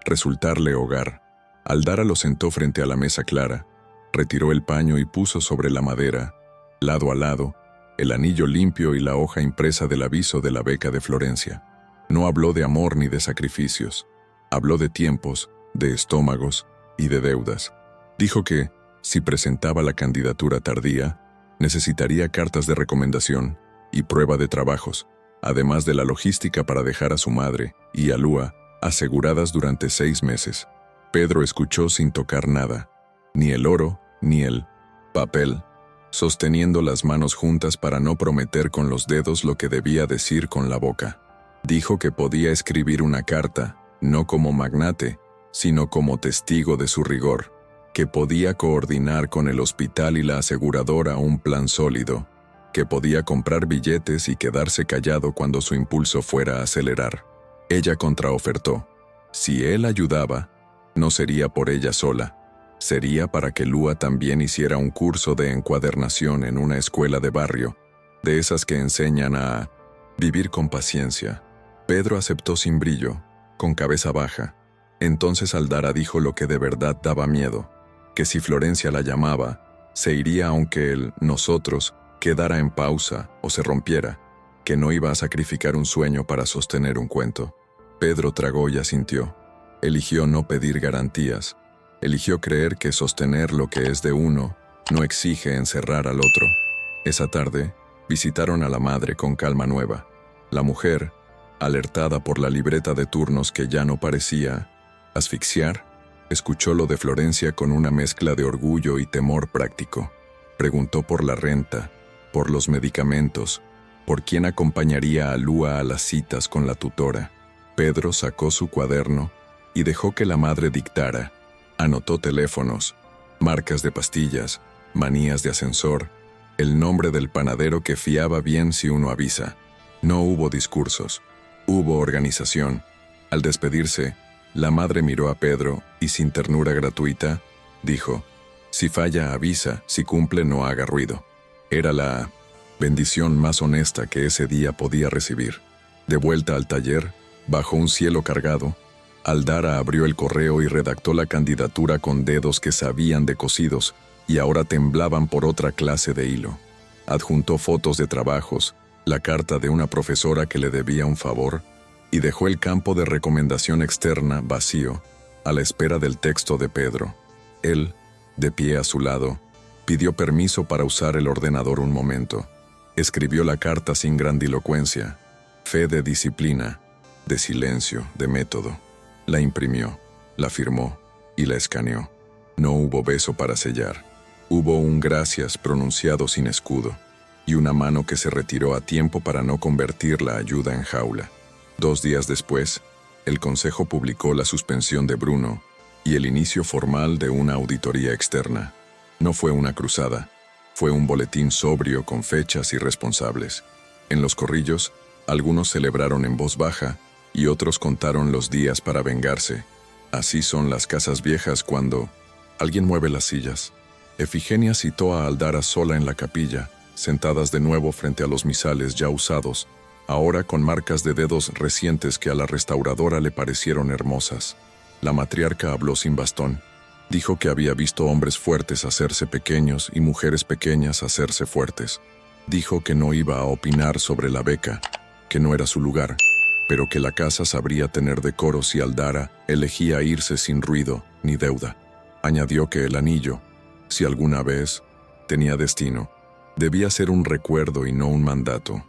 resultarle hogar. Aldara lo sentó frente a la mesa clara, retiró el paño y puso sobre la madera, lado a lado, el anillo limpio y la hoja impresa del aviso de la beca de Florencia. No habló de amor ni de sacrificios. Habló de tiempos, de estómagos y de deudas. Dijo que, si presentaba la candidatura tardía, necesitaría cartas de recomendación y prueba de trabajos, además de la logística para dejar a su madre y a Lua aseguradas durante 6 meses. Pedro escuchó sin tocar nada, ni el oro, ni el papel, sosteniendo las manos juntas para no prometer con los dedos lo que debía decir con la boca. Dijo que podía escribir una carta, no como magnate, sino como testigo de su rigor, que podía coordinar con el hospital y la aseguradora un plan sólido, que podía comprar billetes y quedarse callado cuando su impulso fuera a acelerar. Ella contraofertó. Si él ayudaba, no sería por ella sola, sería para que Lua también hiciera un curso de encuadernación en una escuela de barrio, de esas que enseñan a vivir con paciencia. Pedro aceptó sin brillo, con cabeza baja. Entonces Aldara dijo lo que de verdad daba miedo, que si Florencia la llamaba, se iría aunque el nosotros quedara en pausa o se rompiera, que no iba a sacrificar un sueño para sostener un cuento. Pedro tragó y asintió. Eligió no pedir garantías. Eligió creer que sostener lo que es de uno no exige encerrar al otro. Esa tarde, visitaron a la madre con calma nueva. La mujer, alertada por la libreta de turnos que ya no parecía asfixiar, escuchó lo de Florencia con una mezcla de orgullo y temor práctico. Preguntó por la renta, por los medicamentos, por quién acompañaría a Lua a las citas con la tutora. Pedro sacó su cuaderno y dejó que la madre dictara. Anotó teléfonos, marcas de pastillas, manías de ascensor, el nombre del panadero que fiaba bien si uno avisa. No hubo discursos, hubo organización. Al despedirse, la madre miró a Pedro y sin ternura gratuita, dijo, si falla avisa, si cumple no haga ruido. Era la bendición más honesta que ese día podía recibir. De vuelta al taller, bajo un cielo cargado, Aldara abrió el correo y redactó la candidatura con dedos que sabían de cosidos y ahora temblaban por otra clase de hilo. Adjuntó fotos de trabajos, la carta de una profesora que le debía un favor, y dejó el campo de recomendación externa vacío, a la espera del texto de Pedro. Él, de pie a su lado, pidió permiso para usar el ordenador un momento. Escribió la carta sin grandilocuencia, fe de disciplina, de silencio, de método. La imprimió, la firmó y la escaneó. No hubo beso para sellar. Hubo un gracias pronunciado sin escudo y una mano que se retiró a tiempo para no convertir la ayuda en jaula. 2 días después, el Consejo publicó la suspensión de Bruno y el inicio formal de una auditoría externa. No fue una cruzada, fue un boletín sobrio con fechas y responsables. En los corrillos, algunos celebraron en voz baja y otros contaron los días para vengarse. Así son las casas viejas cuando alguien mueve las sillas. Efigenia citó a Aldara sola en la capilla, sentadas de nuevo frente a los misales ya usados, ahora con marcas de dedos recientes que a la restauradora le parecieron hermosas. La matriarca habló sin bastón. Dijo que había visto hombres fuertes hacerse pequeños y mujeres pequeñas hacerse fuertes. Dijo que no iba a opinar sobre la beca, que no era su lugar, pero que la casa sabría tener decoro si Aldara elegía irse sin ruido ni deuda. Añadió que el anillo, si alguna vez tenía destino, debía ser un recuerdo y no un mandato.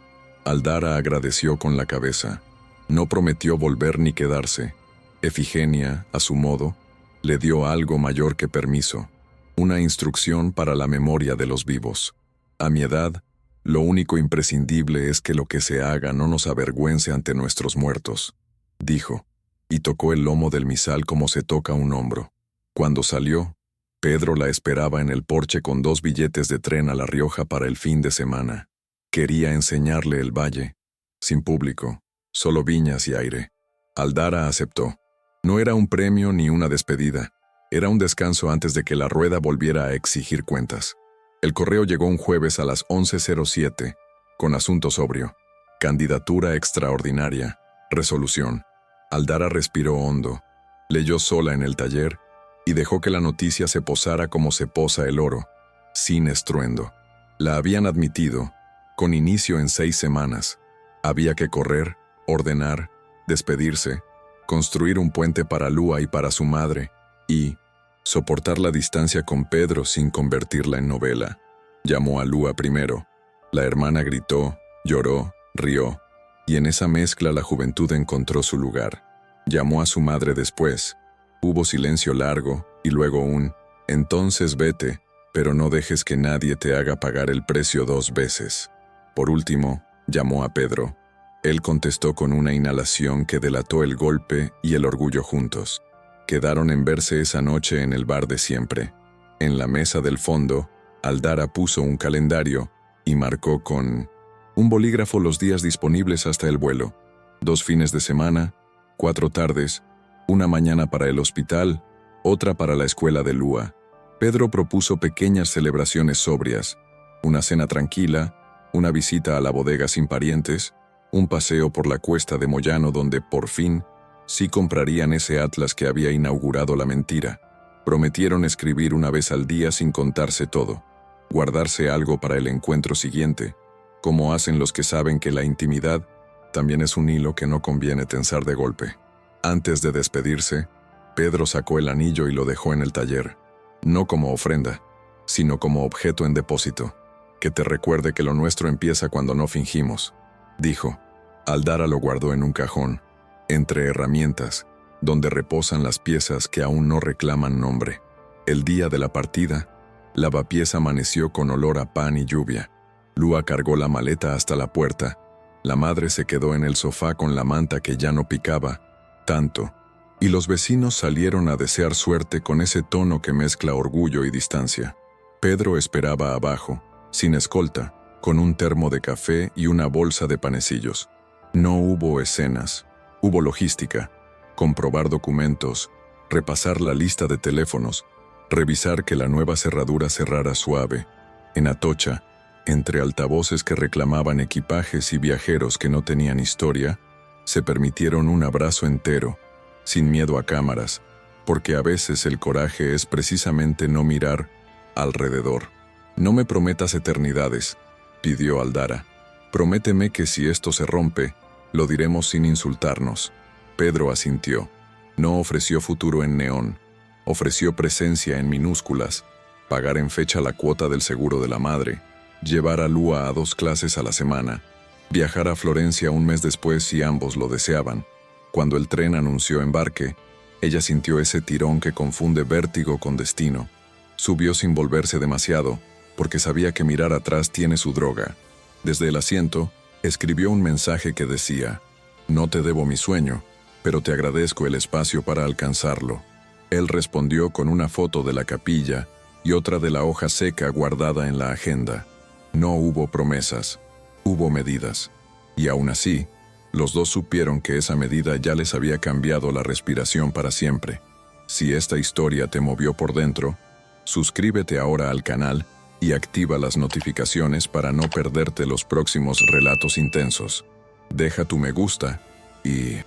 Aldara agradeció con la cabeza. No prometió volver ni quedarse. Efigenia, a su modo, le dio algo mayor que permiso, una instrucción para la memoria de los vivos. A mi edad, lo único imprescindible es que lo que se haga no nos avergüence ante nuestros muertos, dijo, y tocó el lomo del misal como se toca un hombro. Cuando salió, Pedro la esperaba en el porche con 2 billetes de tren a La Rioja para el fin de semana. Quería enseñarle el valle, sin público, solo viñas y aire. Aldara aceptó. No era un premio ni una despedida, era un descanso antes de que la rueda volviera a exigir cuentas. El correo llegó un jueves a las 11:07, con asunto sobrio. Candidatura extraordinaria. Resolución. Aldara respiró hondo, leyó sola en el taller y dejó que la noticia se posara como se posa el oro, sin estruendo. La habían admitido, con inicio en 6 semanas. Había que correr, ordenar, despedirse, construir un puente para Lua y para su madre, y soportar la distancia con Pedro sin convertirla en novela. Llamó a Lua primero. La hermana gritó, lloró, rió, y en esa mezcla la juventud encontró su lugar. Llamó a su madre después. Hubo silencio largo, y luego un, entonces vete, pero no dejes que nadie te haga pagar el precio 2 veces. Por último, llamó a Pedro. Él contestó con una inhalación que delató el golpe y el orgullo juntos. Quedaron en verse esa noche en el bar de siempre. En la mesa del fondo, Aldara puso un calendario y marcó con un bolígrafo los días disponibles hasta el vuelo. 2 fines de semana, 4 tardes, una mañana para el hospital, otra para la escuela de Lua. Pedro propuso pequeñas celebraciones sobrias, una cena tranquila, una visita a la bodega sin parientes, un paseo por la cuesta de Moyano donde, por fin, sí comprarían ese atlas que había inaugurado la mentira. Prometieron escribir una vez al día sin contarse todo, guardarse algo para el encuentro siguiente, como hacen los que saben que la intimidad también es un hilo que no conviene tensar de golpe. Antes de despedirse, Pedro sacó el anillo y lo dejó en el taller, no como ofrenda, sino como objeto en depósito, que te recuerde que lo nuestro empieza cuando no fingimos, dijo. Aldara lo guardó en un cajón, entre herramientas, donde reposan las piezas que aún no reclaman nombre. El día de la partida, Lavapiés amaneció con olor a pan y lluvia. Lua cargó la maleta hasta la puerta. La madre se quedó en el sofá con la manta que ya no picaba tanto, y los vecinos salieron a desear suerte con ese tono que mezcla orgullo y distancia. Pedro esperaba abajo, sin escolta, con un termo de café y una bolsa de panecillos. No hubo escenas, hubo logística, comprobar documentos, repasar la lista de teléfonos, revisar que la nueva cerradura cerrara suave. En Atocha, entre altavoces que reclamaban equipajes y viajeros que no tenían historia, se permitieron un abrazo entero, sin miedo a cámaras, porque a veces el coraje es precisamente no mirar alrededor. No me prometas eternidades, pidió Aldara. Prométeme que si esto se rompe, lo diremos sin insultarnos. Pedro asintió. No ofreció futuro en neón, ofreció presencia en minúsculas, pagar en fecha la cuota del seguro de la madre, llevar a Lua a 2 clases a la semana, viajar a Florencia un mes después si ambos lo deseaban. Cuando el tren anunció embarque, ella sintió ese tirón que confunde vértigo con destino. Subió sin volverse demasiado, porque sabía que mirar atrás tiene su droga. Desde el asiento, escribió un mensaje que decía: «No te debo mi sueño, pero te agradezco el espacio para alcanzarlo». Él respondió con una foto de la capilla y otra de la hoja seca guardada en la agenda. No hubo promesas, hubo medidas. Y aún así, los dos supieron que esa medida ya les había cambiado la respiración para siempre. Si esta historia te movió por dentro, suscríbete ahora al canal y activa las notificaciones para no perderte los próximos relatos intensos. Deja tu me gusta y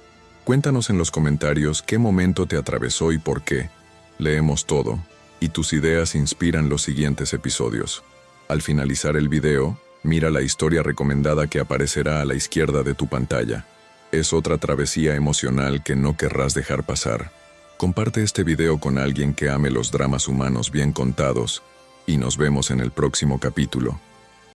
Cuéntanos en los comentarios qué momento te atravesó y por qué. Leemos todo, y tus ideas inspiran los siguientes episodios. Al finalizar el video, mira la historia recomendada que aparecerá a la izquierda de tu pantalla. Es otra travesía emocional que no querrás dejar pasar. Comparte este video con alguien que ame los dramas humanos bien contados, y nos vemos en el próximo capítulo.